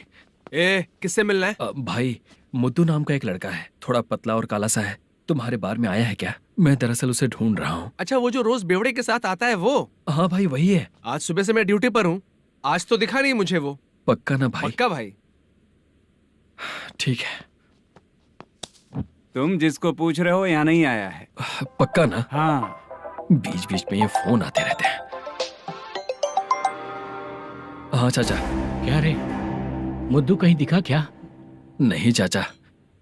ए, किससे मिलना है? भाई, मुद्दू नाम का एक लड़का है, थोड़ा पतला और काला सा है। तुम्हारे बार में आया है क्या? मैं दरअसल उसे ढूंढ रहा हूँ। अच्छा, वो जो रोज बेवड़े के साथ आता है वो? हाँ भाई, वही है। आज सुबह से मैं ड्यूटी पर हूँ, आज तो दिखा नहीं मुझे वो। पक्का ना भाई? पक्का भाई। ठीक है। तुम जिसको पूछ रहे हो यहाँ नहीं आया है? पक्का ना? हाँ। बीच बीच में ये फोन आते रहते हैं। हाँ चाचा। क्या रे, मुद्दू कहीं दिखा क्या? नहीं चाचा,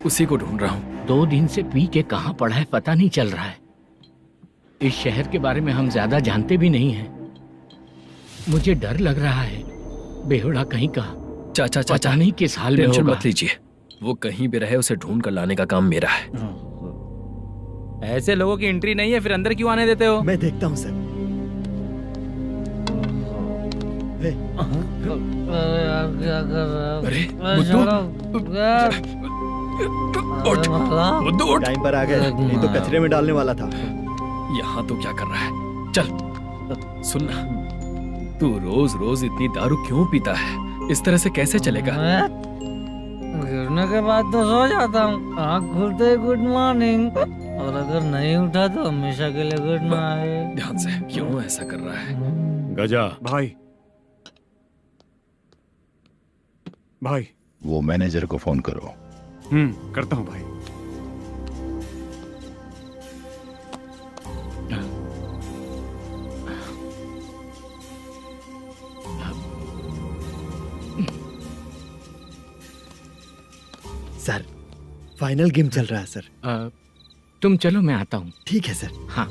उसी को ढूंढ रहा हूँ। 2 दिन से पी के कहाँ पड़ा है पता नहीं चल रहा है। इस शहर के बारे में हम ज्यादा जानते भी नहीं हैं। मुझे डर लग रहा है, बेहुड़ा कहीं का। चाचा चाचा नहीं किस हाल में टेंशन होगा। मत लीजिए, वो कहीं भी रहे उसे ढूंढ कर लाने का काम मेरा है। ऐसे लोगों की एंट्री नहीं है, फिर अंदर क्यों आने देते हो? मैं देखता हूँ सर। अरे मुद्दू उठ। टाइम पर आ गए, नहीं तो कचरे में डालने वाला था। यहाँ तो क्या कर रहा है? चल सुनना, तू रोज रोज इतनी दारू क्यों पीता है? इस तरह से कैसे चलेगा? गिरने के बाद तो सो जाता हूँ, आँख खुलते ही गुड मॉर्निंग, और अगर नहीं उठा तो हमेशा के लिए गुड नाइट। ध्यान से, क्यों ऐसा कर रहा है? गजा भाई, भाई वो मैनेजर को फोन करो। करता हूँ भाई। सर, फाइनल गेम चल रहा है सर। तुम चलो, मैं आता हूँ। ठीक है सर। हाँ।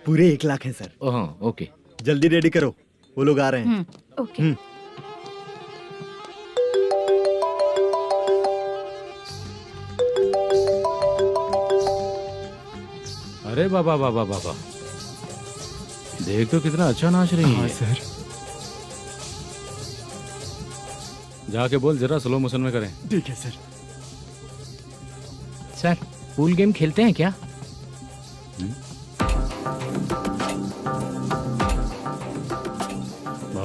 पूरे 1 लाख हैं सर। ओह, ओके। जल्दी रेडी करो, वो लोग आ रहे हैं। ओके। अरे बाबा बाबा बाबा, देख तो कितना अच्छा नाच रही है। सर। जाके बोल जरा स्लो मोशन में करें। ठीक है सर। सर, पूल गेम खेलते हैं क्या?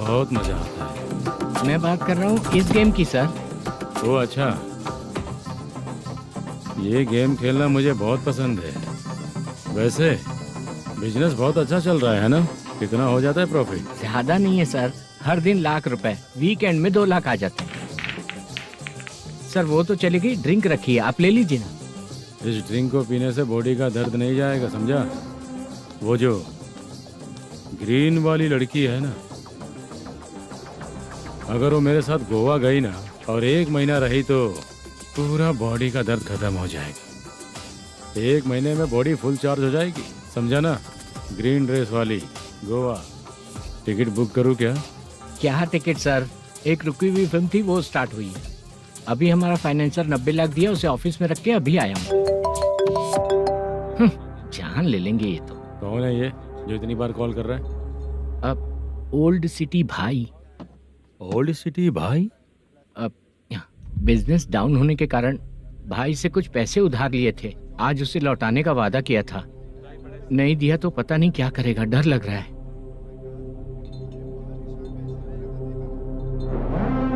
बहुत मजा आता है। मैं बात कर रहा हूँ इस गेम की सर। ओ अच्छा, ये गेम खेलना मुझे बहुत पसंद है। वैसे बिजनेस बहुत अच्छा चल रहा है ना? कितना हो जाता है प्रॉफिट? ज्यादा नहीं है सर, हर दिन लाख रुपए, वीकेंड में 2 लाख आ जाते हैं। सर वो तो चलेगी, ड्रिंक रखी है, आप ले लीजिए ना। इस ड्रिंक को पीने से बॉडी का दर्द नहीं जाएगा, समझा? वो जो ग्रीन वाली लड़की है ना, अगर वो मेरे साथ गोवा गई ना और 1 महीना रही तो पूरा बॉडी का दर्द खत्म हो जाएगा। 1 महीने में बॉडी फुल चार्ज हो जाएगी, समझा ना? ग्रीन ड्रेस वाली गोवा। टिकट बुक करूँ क्या? क्या टिकट सर, एक रुकी हुई फिल्म थी, वो स्टार्ट हुई है। अभी हमारा फाइनेंसर 90 लाख दिया, उसे ऑफिस में रख के अभी आया हूँ। जान ले लेंगे ये तो। कौन है ये जो इतनी बार कॉल कर रहा है? अब ओल्ड सिटी भाई। ओल्ड सिटी भाई? अब बिजनेस डाउन होने के कारण भाई से कुछ पैसे उधार लिए थे, आज उसे लौटाने का वादा किया था। नहीं दिया तो पता नहीं क्या करेगा, डर लग रहा है।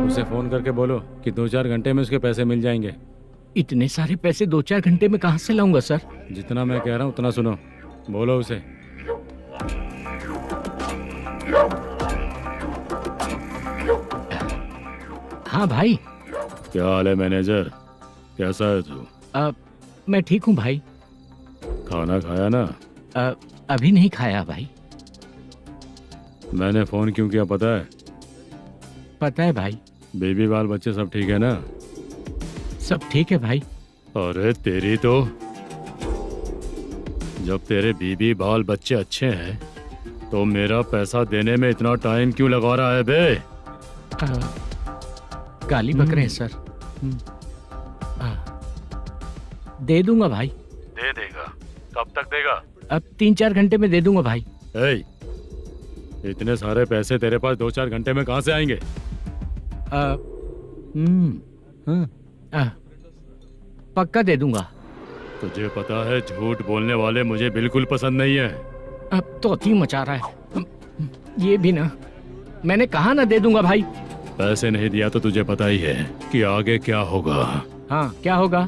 उसे फोन करके बोलो कि 2-4 घंटे में उसके पैसे मिल जाएंगे। इतने सारे पैसे 2-4 घंटे में कहाँ से लाऊंगा सर? जितना मैं कह रहा हूँ उतना सुनो, बोलो उसे। हाँ भाई। क्या हाल है मैनेजर, कैसा है तू? मैं ठीक हूँ भाई। खाना खाया ना? अभी नहीं खाया भाई। मैंने फोन क्यों किया पता है? पता है भाई। बेबी बाल बच्चे सब ठीक है ना? सब ठीक है भाई। अरे तेरी तो जब तेरे बीबी बाल बच्चे अच्छे हैं तो मेरा पैसा देने में इतना टाइम क्यों लगा रहा है बे? गाली बक रहे हैं सर। दे दूंगा भाई। दे देगा? कब तक देगा? अब 3-4 घंटे में दे दूंगा भाई। ए, इतने सारे पैसे तेरे पास 2-4 घंटे में कहाँ से आएंगे? पक्का दे दूंगा। तुझे पता है झूठ बोलने वाले मुझे बिल्कुल पसंद नहीं है। अब तो थी मचा रहा है ये भी ना। मैंने कहा ना दे दूंगा भाई। पैसे नहीं दिया तो तुझे पता ही है कि आगे क्या होगा। हाँ क्या होगा?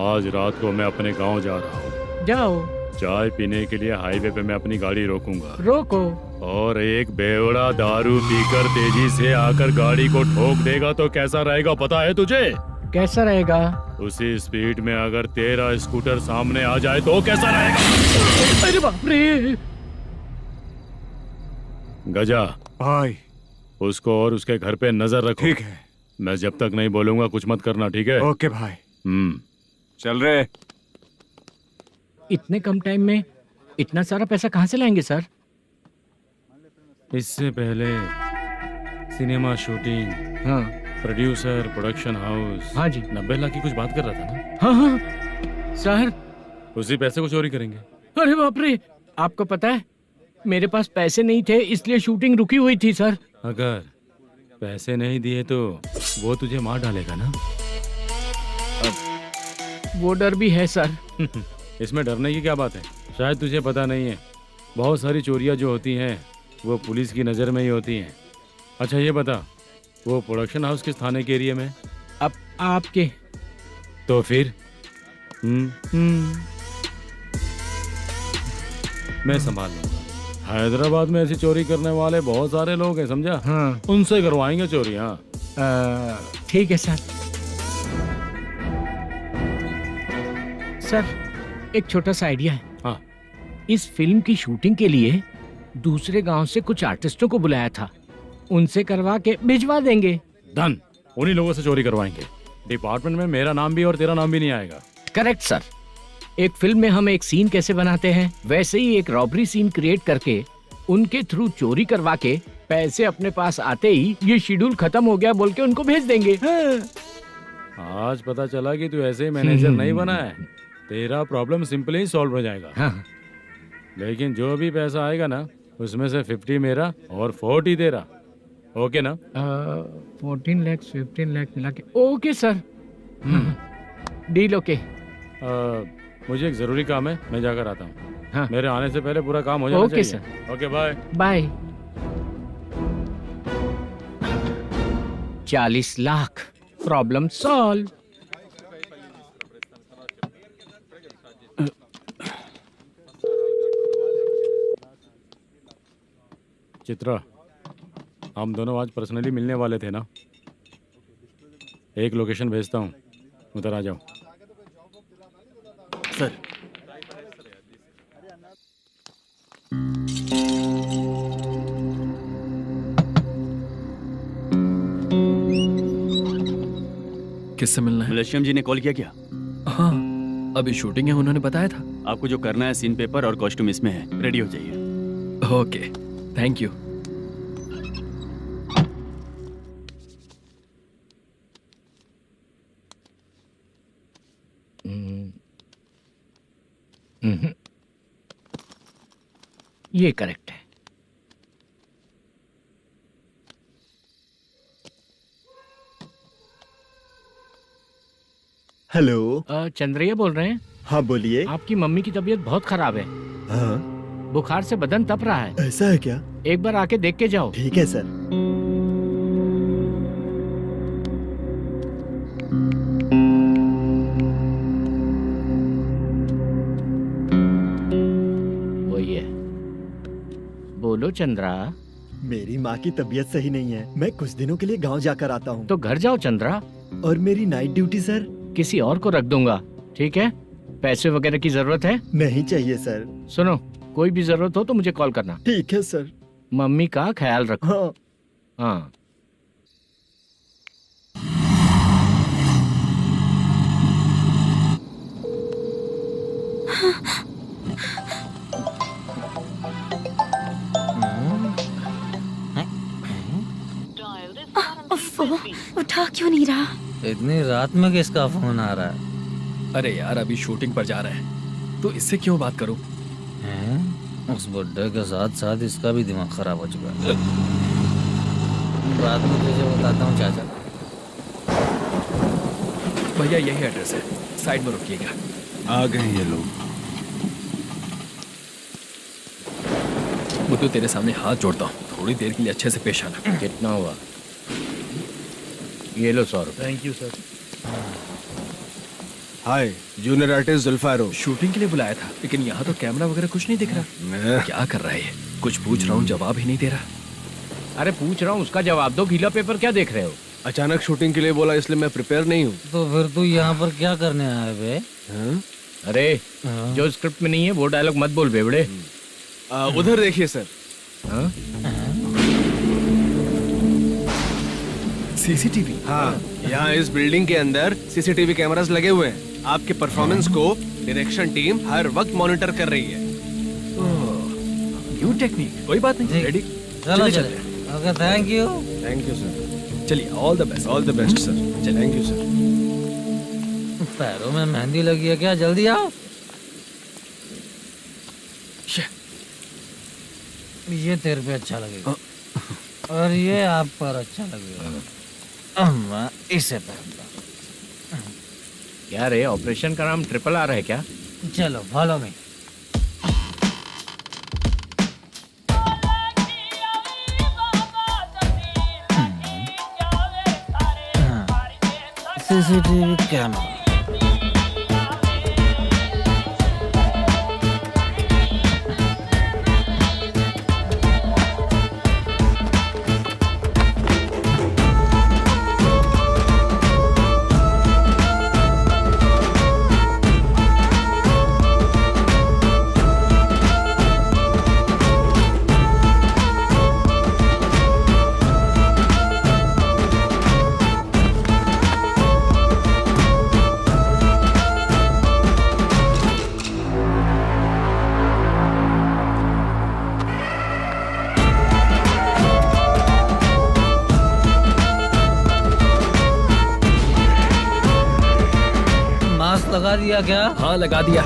आज रात को मैं अपने गांव जा रहा हूँ। जाओ। चाय पीने के लिए हाईवे पे मैं अपनी गाड़ी रोकूंगा। रोको। और एक बेवड़ा दारू पीकर तेजी से आकर गाड़ी को ठोक देगा तो कैसा रहेगा पता है तुझे? कैसा रहेगा? उसी स्पीड में अगर तेरा स्कूटर सामने आ जाए तो कैसा रहेगा? अरे बाप रे। गजा भाई, उसको और उसके घर पे नजर रखो। ठीक है। मैं जब तक नहीं बोलूंगा कुछ मत करना, ठीक है? ओके भाई। चल रहे। इतने कम टाइम में इतना सारा पैसा कहाँ से लाएंगे सर? इससे पहले सिनेमा शूटिंग, हाँ, प्रोड्यूसर, प्रोडक्शन हाउस। हाँ जी। 90 लाख की कुछ बात कर रहा था ना? हाँ हाँ सर। उसी पैसे को चोरी करेंगे। अरे बाप रे, आपको पता है मेरे पास पैसे नहीं थे इसलिए शूटिंग रुकी हुई थी सर। अगर पैसे नहीं दिए तो वो तुझे मार डालेगा ना? वो डर भी है सर। इसमें डरने की क्या बात है? शायद तुझे पता नहीं है, बहुत सारी चोरियां जो होती हैं वो पुलिस की नज़र में ही होती हैं। अच्छा ये बता, वो प्रोडक्शन हाउस किस थाने के एरिया में? अब आपके। तो फिर मैं संभाल लूंगा। हैदराबाद में ऐसी चोरी करने वाले बहुत सारे लोग हैं, समझा? हाँ। उनसे करवाएंगे चोरी। हाँ ठीक है सर। सर एक छोटा सा आइडिया है। हाँ। इस फिल्म की शूटिंग के लिए दूसरे गांव से कुछ आर्टिस्टों को बुलाया था, उनसे करवा के भिजवा देंगे। डन, उन्हीं लोगों से चोरी करवाएंगे। डिपार्टमेंट में मेरा नाम भी और तेरा नाम भी नहीं आएगा। Correct sir. एक फिल्म में हम एक सीन कैसे बनाते हैं वैसे ही एक रॉबरी सीन क्रिएट करके उनके थ्रू चोरी करवा के पैसे अपने पास आते ही ये शेड्यूल खत्म हो गया बोल के उनको भेज देंगे। आज पता चला कि तू ऐसे ही मैनेजर नहीं बना है। तेरा प्रॉब्लम सिंपली ही सॉल्व हो जाएगा। हाँ। लेकिन जो भी पैसा आएगा ना उसमें से 50 मेरा और 40 तेरा। ओके ना? 14 लाख 15 लाख मिला के। Okay sir. Deal okay. मुझे एक जरूरी काम है, मैं जाकर आता हूँ। हाँ। मेरे आने से पहले पूरा काम हो जाना ओके चाहिए। Sir. Okay bye. Bye. 40 lakh, problem solve. Chitra, हम दोनों आज पर्सनली मिलने वाले थे ना? एक लोकेशन भेजता हूँ, उधर आ जाओ। सर। किससे मिलना है? मलेशियम जी ने कॉल किया क्या? हाँ, अभी शूटिंग है, उन्होंने बताया था। आपको जो करना है सीन पेपर और कॉस्ट्यूम इसमें है, रेडी हो जाइए। Okay, thank you. ये करेक्ट है। हेलो। चंद्रैया बोल रहे हैं? हाँ बोलिए। आपकी मम्मी की तबीयत बहुत खराब है। हाँ। बुखार से बदन तप रहा है। ऐसा है क्या? एक बार आके देख के जाओ। ठीक है सर। वही है। बोलो चंद्रा। मेरी माँ की तबीयत सही नहीं है, मैं कुछ दिनों के लिए गांव जाकर आता हूँ। तो घर जाओ चंद्रा। और मेरी नाइट ड्यूटी सर? किसी और को रख दूंगा, ठीक है? पैसे वगैरह की जरूरत है? नहीं चाहिए सर। सुनो, कोई भी जरूरत हो तो मुझे कॉल करना। ठीक है सर। मम्मी का ख्याल रखो। हाँ। हाँ। उफ़, उठा क्यों नहीं रहा? इतनी रात में किसका फोन आ रहा है? अरे यार अभी शूटिंग पर जा रहे हैं तो इससे क्यों बात करूं? हैं? उस बुड्ढे के साथ साथ इसका भी दिमाग खराब हो चुका है। रात में तुझे बताता हूँ चाचा। भैया यही एड्रेस है, साइड में रुकिएगा। आ गए ये लोग। बुद्धू तेरे सामने हाथ जोड़ता हूँ, थोड़ी देर के लिए अच्छे से पेश आना। कितना हुआ? ये लो 100 रुपए। Thank you sir. Hi, junior artist जुल्फारो। शूटिंग के लिए बुलाया था लेकिन यहाँ तो कैमरा वगैरह कुछ नहीं दिख रहा। क्या कर रहा है ये? कुछ पूछ रहा हूँ जवाब ही नहीं दे रहा। अरे पूछ रहा हूँ उसका जवाब दो, गीला पेपर क्या देख रहे हो? अचानक शूटिंग के लिए बोला इसलिए मैं प्रिपेयर नहीं हूँ। तो फिर तू यहाँ पर क्या करने आया बे? अरे जो स्क्रिप्ट में नहीं है वो डायलॉग मत बोल बेवड़े। उधर देखिए सर। सीसीटीवी? हाँ, यहाँ इस बिल्डिंग के अंदर सीसीटीवी कैमरास लगे हुए हैं। आपके परफॉर्मेंस को डायरेक्शन टीम हर वक्त मॉनिटर कर रही है। न्यू टेक्निक, कोई बात नहीं। रेडी? चलो चले। Okay, thank you. Thank you sir. चलिए, all the best. All the best sir. Thank you sir. पैरों में मेहंदी लगी है क्या? जल्दी आओ। ये तेरे पे अच्छा लगेगा और ये आप पर अच्छा लगेगा। मैं इसे पहनता। क्या रे, ऑपरेशन का नाम ट्रिपल आर है क्या? चलो फॉलो मी। CCTV camera. लगा दिया क्या? हाँ लगा दिया।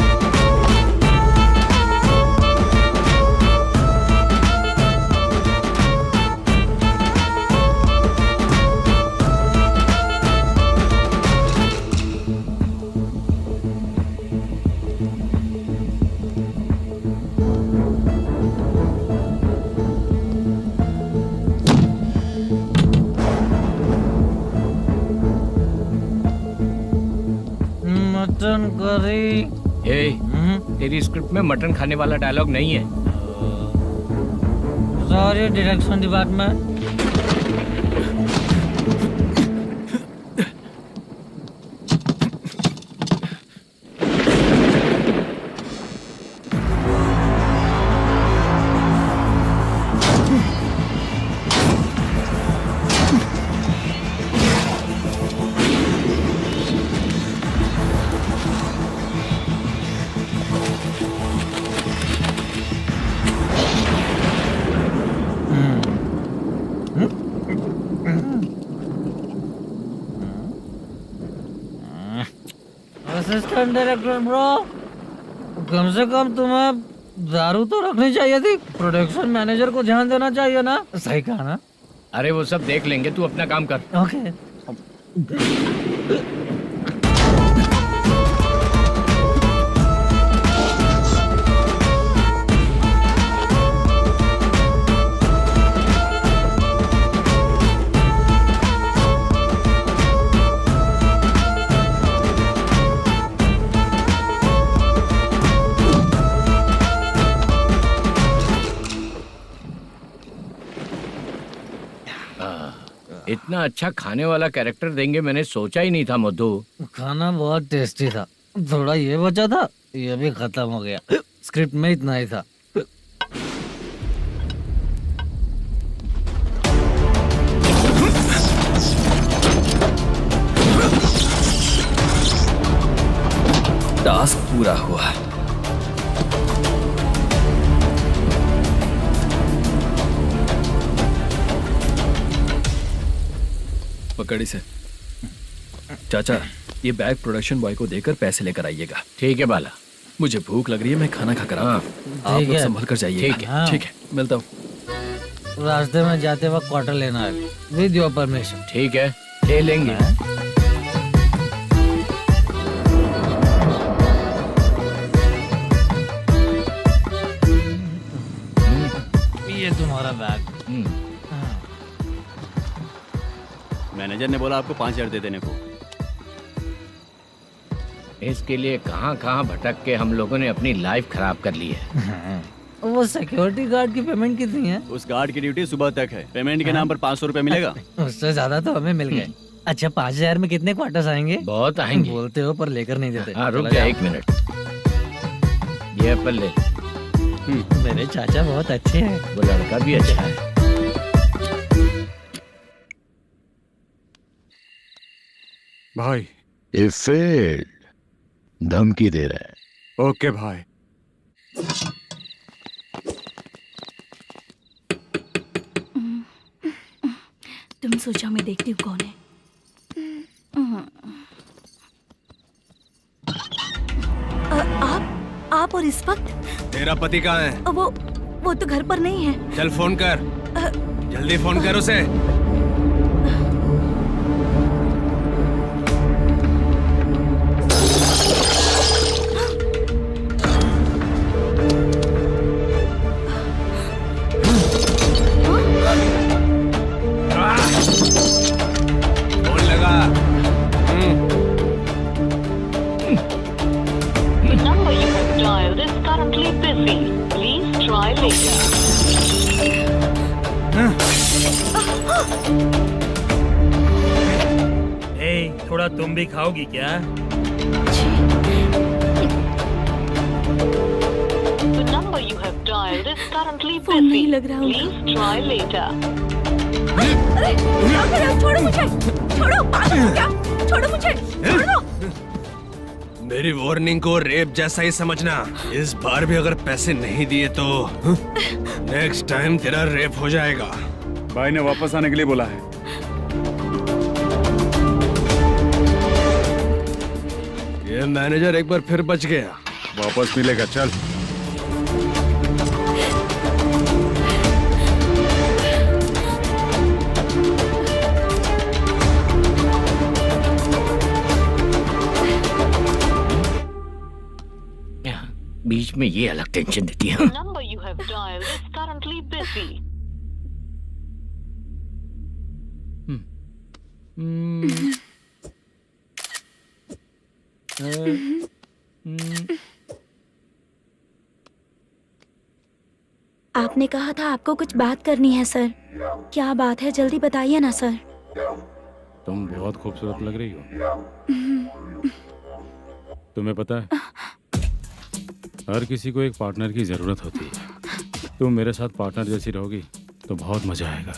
Mutton curry. तेरी स्क्रिप्ट में मटन खाने वाला डायलॉग नहीं है। Sorry direction department. Assistant director bro, कम से कम तुम्हें दारू तो रखनी चाहिए थी। प्रोडक्शन मैनेजर को ध्यान देना चाहिए ना। सही कहा ना? अरे वो सब देख लेंगे, तू अपना काम कर। ओके। इतना अच्छा खाने वाला कैरेक्टर देंगे मैंने सोचा ही नहीं था मधु। खाना बहुत टेस्टी था। थोड़ा ये बचा था, ये भी खत्म हो गया। स्क्रिप्ट में इतना ही था। टास्क पूरा हुआ। कड़ी से। चाचा, ये बैग प्रोडक्शन बॉय को देकर पैसे लेकर आइएगा। ठीक है बाला। मुझे भूख लग रही है, मैं खाना खाकर आता हूँ। आप लोग संभल कर जाइए। ठीक है। ठीक है, मिलता हूँ। रास्ते में जाते वक्त क्वार्टर लेना है विद योर परमिशन। ठीक है, ले लेंगे। ये तुम्हारा बैग। मैनेजर ने बोला आपको 5,000 दे देने को। इसके लिए कहाँ कहाँ भटक के हम लोगों ने अपनी लाइफ खराब कर ली है। वो सिक्योरिटी गार्ड की पेमेंट कितनी है? उस गार्ड की ड्यूटी सुबह तक है। पेमेंट के नाम पर 500 रुपए मिलेगा। उससे ज्यादा तो हमें मिल गए। अच्छा 5,000 में कितने क्वार्टर्स आएंगे? बहुत आएंगे। बोलते हो पर लेकर नहीं देते। हाँ रुक जा 1 मिनट। ये एप्पल ले। मेरे चाचा बहुत अच्छे हैं। वो लड़का भी अच्छा है। भाई ये फेल्ड, धमकी दे रहा है। ओके भाई। तुम सोचा मैं देखती हूँ कौन है। आप और इस वक्त तेरा पति कहाँ है? वो तो घर पर नहीं है। चल फोन कर, जल्दी फोन कर उसे। फोन लगा। number you have dialed is currently busy. Please try later. थोड़ा तुम भी खाओगी क्या? The number you have dialed is currently busy. Please try later. अरे क्या कर रहे हो? छोड़ो मुझे, छोड़ो, पागल हो क्या? छोड़ो मुझे, छोड़ो। मेरी वार्निंग को रेप जैसा ही समझना। इस बार भी अगर पैसे नहीं दिए तो नेक्स्ट टाइम तेरा रेप हो जाएगा। भाई ने वापस आने के लिए बोला है। ये मैनेजर एक बार फिर बच गया। वापस मिलेगा, चल। बीच में ये अलग टेंशन देती है। The number you have dialed is currently busy. आपने कहा था आपको कुछ बात करनी है सर। क्या बात है, जल्दी बताइए ना सर। तुम बहुत खूबसूरत लग रही हो। तुम्हें पता है, हर किसी को एक पार्टनर की जरूरत होती है। तुम मेरे साथ पार्टनर जैसी रहोगी तो बहुत मजा आएगा।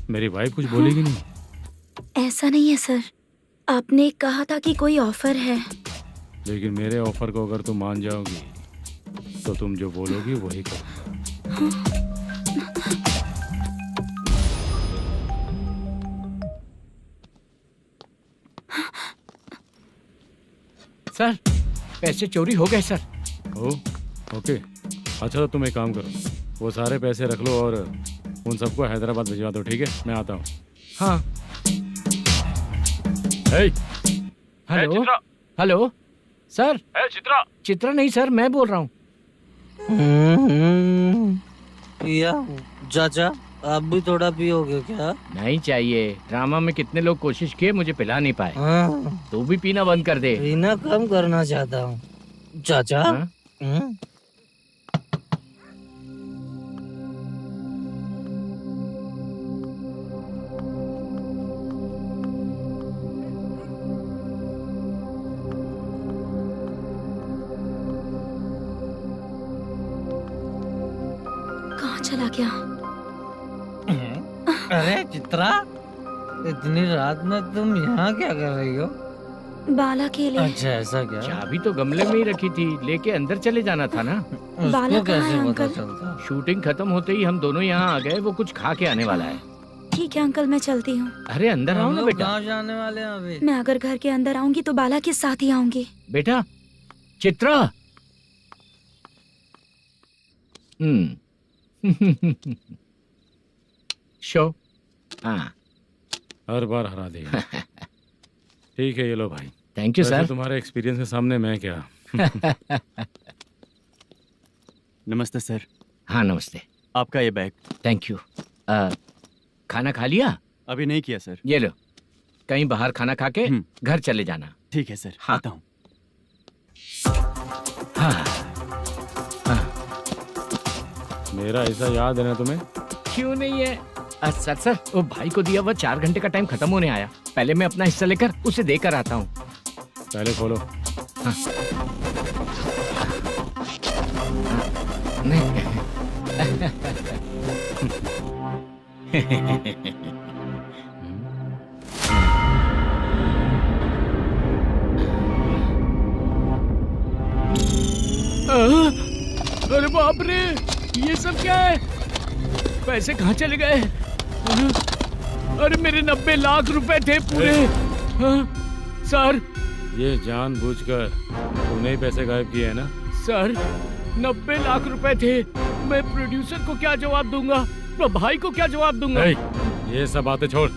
मेरी वाइफ कुछ बोलेगी नहीं? ऐसा नहीं है सर, आपने कहा था कि कोई ऑफर है। लेकिन मेरे ऑफर को अगर तुम मान जाओगी तो तुम जो बोलोगी वही करूँगा। सर पैसे चोरी हो गए सर। ओके, अच्छा तो तुम एक काम करो, वो सारे पैसे रख लो और उन सबको हैदराबाद भिजवा दो, ठीक है? मैं आता हूँ। हाँ। Hello hello sir. Chitra? Chitra नहीं सर, मैं बोल रहा हूँ। या चाचा आप भी थोड़ा पियोगे क्या? नहीं चाहिए। ड्रामा में कितने लोग कोशिश किए, मुझे पिला नहीं पाए। तू भी पीना बंद कर दे। पीना कम करना चाहता हूँ चाचा। कहाँ चला गया? अरे चित्रा, इतनी रात में तुम यहाँ क्या कर रही हो? बाला के लिए। अच्छा ऐसा क्या? चाबी तो गमले में ही रखी थी, लेके अंदर चले जाना था ना। बाला उसको कहाँ कैसे है पता अंकल? चलता? शूटिंग खत्म होते ही हम दोनों यहाँ आ गए। वो कुछ खा के आने वाला है। ठीक है अंकल, मैं चलती हूँ। अरे अंदर आओ ना बेटा। कहाँ जाने वाले हैं अभी? मैं अगर घर के अंदर आऊंगी तो बाला के साथ ही आऊंगी। बेटा चित्रा। शो। हाँ हर बार हरा देगा। ठीक है ये लो भाई। थैंक यू वैसे सर। तुम्हारे एक्सपीरियंस के सामने मैं क्या। नमस्ते सर। हाँ नमस्ते। आपका ये बैग। Thank you. खाना खा लिया? अभी नहीं किया सर। ये लो, कहीं बाहर खाना खा के घर चले जाना। ठीक है सर। हाँ। आता हूँ। हाँ। मेरा ऐसा याद है ना तुम्हें? क्यों नहीं है सर, वो भाई को दिया हुआ 4 घंटे का टाइम खत्म होने आया। पहले मैं अपना हिस्सा लेकर उसे देकर आता हूँ। पहले खोलो। हाँ। अरे बाप रे, ये सब क्या है? पैसे कहाँ चले गए? अरे मेरे 90 लाख रुपए थे पूरे। सर ये जानबूझकर तूने ही पैसे गायब किए हैं ना? सर 90 लाख रुपए थे। मैं प्रोड्यूसर को क्या जवाब दूंगा, तो भाई को क्या जवाब दूंगा? ये सब बातें छोड़।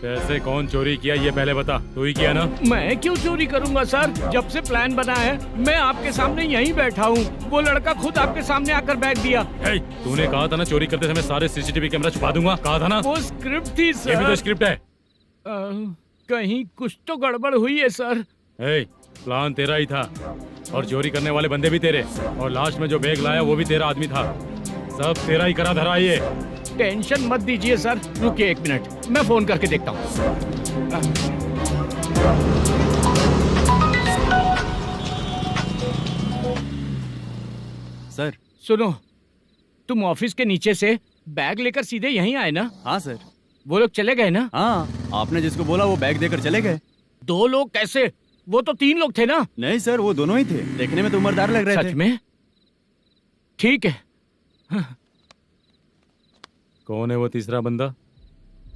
पैसे कौन चोरी किया ये पहले बता। तू ही किया ना? मैं क्यों चोरी करूंगा सर? जब से प्लान बना है मैं आपके सामने यहीं बैठा हूँ। वो लड़का खुद आपके सामने आकर बैग दिया। तूने कहा था ना चोरी करते समय सारे सीसीटीवी कैमरा छुपा दूंगा। कहा था ना? वो स्क्रिप्ट थी सर। ये भी तो स्क्रिप्ट है। कहीं कुछ तो गड़बड़ हुई है सर। प्लान तेरा ही था और चोरी करने वाले बंदे भी तेरे, और लास्ट में जो बैग लाया वो भी तेरा आदमी था। सब तेरा ही करा धरा। ये टेंशन मत दीजिए सर। रुकिए 1 मिनट, मैं फोन करके देखता हूँ। सर सुनो, तुम ऑफिस के नीचे से बैग लेकर सीधे यहीं आए ना? हाँ सर। वो लोग चले गए ना? हाँ, आपने जिसको बोला वो बैग देकर चले गए। 2 लोग कैसे? वो तो 3 लोग थे ना? नहीं सर, वो दोनों ही थे। देखने में तो उम्रदार लग रहे थे। सच में? ठीक है। कौन है वो तीसरा बंदा?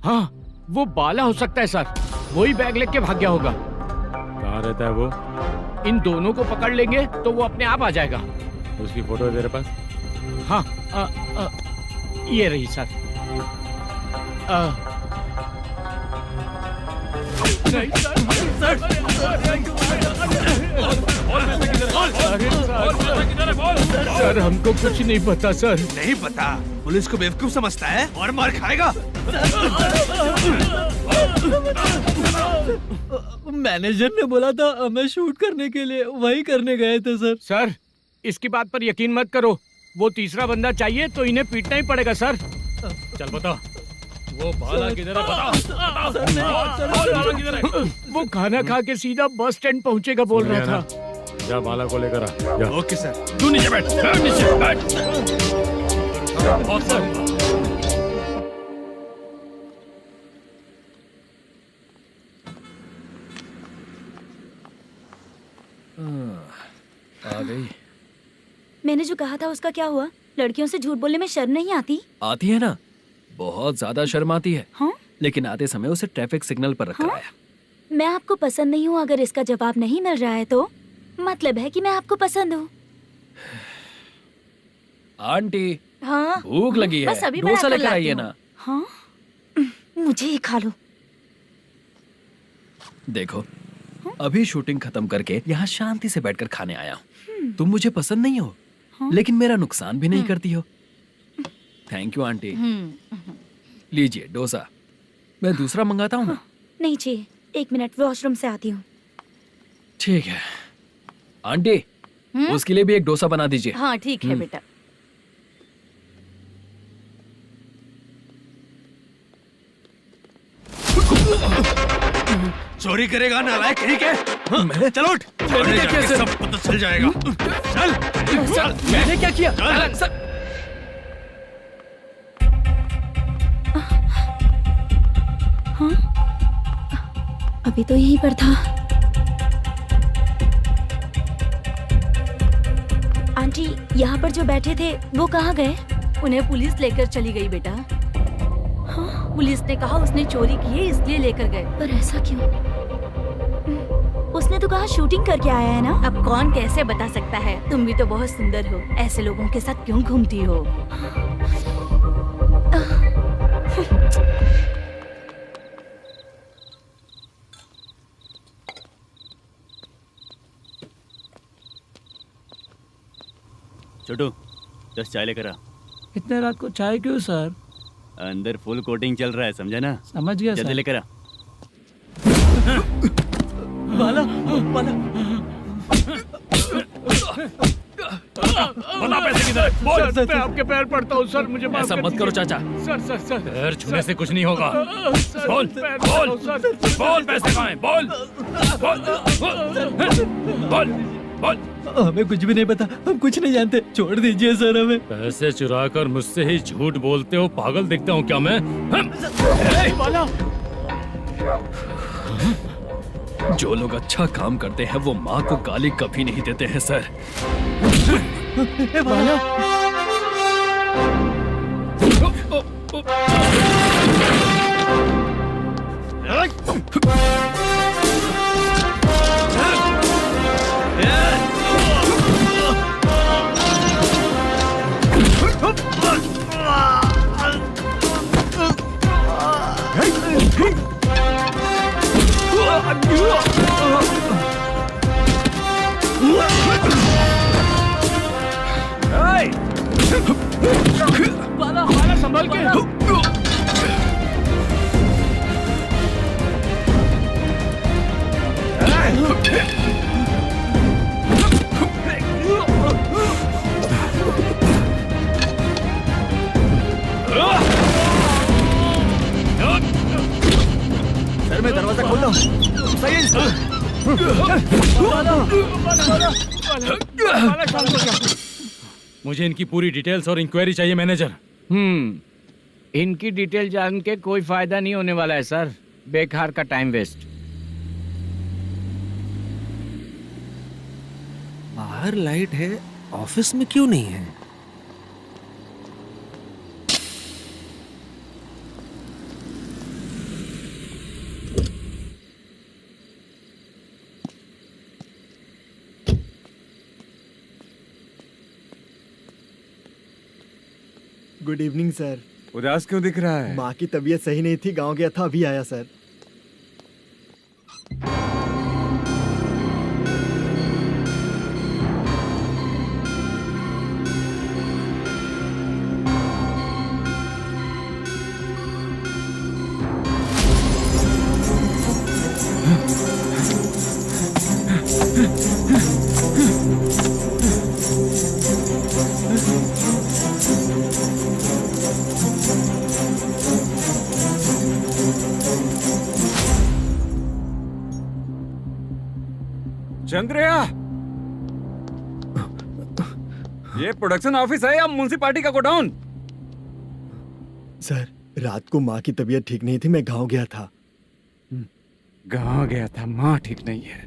हाँ, वो बाला हो सकता है सर। वही बैग लेके भाग गया होगा। कहाँ रहता है वो? इन दोनों को पकड़ लेंगे तो वो अपने आप आ जाएगा। उसकी फोटो है तेरे पास? हाँ, ये रही सर। नहीं सर, हमको कुछ नहीं पता सर। नहीं पता? पुलिस को बेवकूफ समझता है और मार खाएगा। मैनेजर ने बोला था हमें शूट करने के लिए, वही करने गए थे सर। सर इसकी बात पर यकीन मत करो। वो तीसरा बंदा चाहिए तो इन्हें पीटना ही पड़ेगा सर। चल बता, वो बाला किधर है? बता। वो खाना खा के सीधा बस स्टैंड पहुंचेगा बोल रहा था। जा बाला को लेकर आ। जा। Okay sir. तू नीचे बैठ। नीचे बैठ। आ गई। मैंने जो कहा था उसका क्या हुआ? लड़कियों से झूठ बोलने में शर्म नहीं आती? आती है ना, बहुत ज्यादा शर्म आती है। हाँ? लेकिन आते समय उसे ट्रैफिक सिग्नल पर रखा हाँ? आया। मैं आपको पसंद नहीं हूँ अगर इसका जवाब नहीं मिल रहा है तो मतलब है कि मैं आपको पसंद हूँ। आंटी हाँ? भूख लगी है, बस अभी डोसा बनाकर लेकर लाती आइए हूँ। ना। हाँ? मुझे ही खा लो। देखो, अभी शूटिंग खत्म करके यहाँ शांति से बैठकर खाने आया हूँ। तुम मुझे पसंद नहीं हो, लेकिन मेरा नुकसान भी नहीं करती हो। Thank you aunty. लीजिए डोसा। मैं दूसरा मंगाता हूँ ना? नहीं चाहिए, 1 मिनट वॉशरूम से आती हूँ। ठीक है आंटी, उसके लिए भी एक डोसा बना दीजिए। हाँ ठीक है बेटा। चोरी करेगा नालायक कहीं के? मैं? चलो उठ। मैंने क्या किया सर? सब पता चल जाएगा। चल। सर मैंने क्या किया? सर हाँ? अभी तो यहीं पर था। आंटी, यहाँ पर जो बैठे थे वो कहाँ गए? उन्हें पुलिस लेकर चली गई बेटा। हाँ? पुलिस ने कहा उसने चोरी की है इसलिए लेकर गए। पर ऐसा क्यों? उसने तो कहा शूटिंग करके आया है ना। अब कौन कैसे बता सकता है? तुम भी तो बहुत सुंदर हो, ऐसे लोगों के साथ क्यों घूमती हो? छोटू 10 चाय लेकर आ। इतने रात को चाय क्यों सर? अंदर फुल कोटिंग चल रहा है, समझा ना? समझ गया जल्दी सर। लेकर आ। बाला बाला बता पैसे किधर है? बोल। सर, मैं आपके पैर पड़ता हूँ सर, मुझे माफ ऐसा कर मत करो दीजिए। चाचा। सर सर सर पैर छूने से कुछ नहीं होगा। सर, बोल पैर बोल पड़ता हूँ, सर। बोल, पैसे कहाँ हैं? बोल बोल बोल बोल। हमें कुछ भी नहीं पता, हम कुछ नहीं जानते, छोड़ दीजिए सर हमें। पैसे चुराकर मुझसे ही झूठ बोलते हो, पागल दिखता हूँ क्या मैं? जो लोग अच्छा काम करते हैं वो माँ को गाली कभी नहीं देते हैं सर। बाला बाला संभाल के। सर मैं दरवाजा खोलता हूँ। सही है। मुझे इनकी पूरी डिटेल्स और इंक्वायरी चाहिए मैनेजर। इनकी डिटेल जान के कोई फायदा नहीं होने वाला है सर, बेकार का टाइम वेस्ट। बाहर लाइट है, ऑफिस में क्यों नहीं है? Good evening sir. उदास क्यों दिख रहा है? माँ की तबीयत सही नहीं थी, गांव गया था, अभी आया सर। चंद्रया, ये प्रोडक्शन ऑफिस है या म्युनिसिपालिटी का गोडाउन? सर रात को माँ की तबीयत ठीक नहीं थी, मैं गांव गया था। गांव गया था, माँ ठीक नहीं है।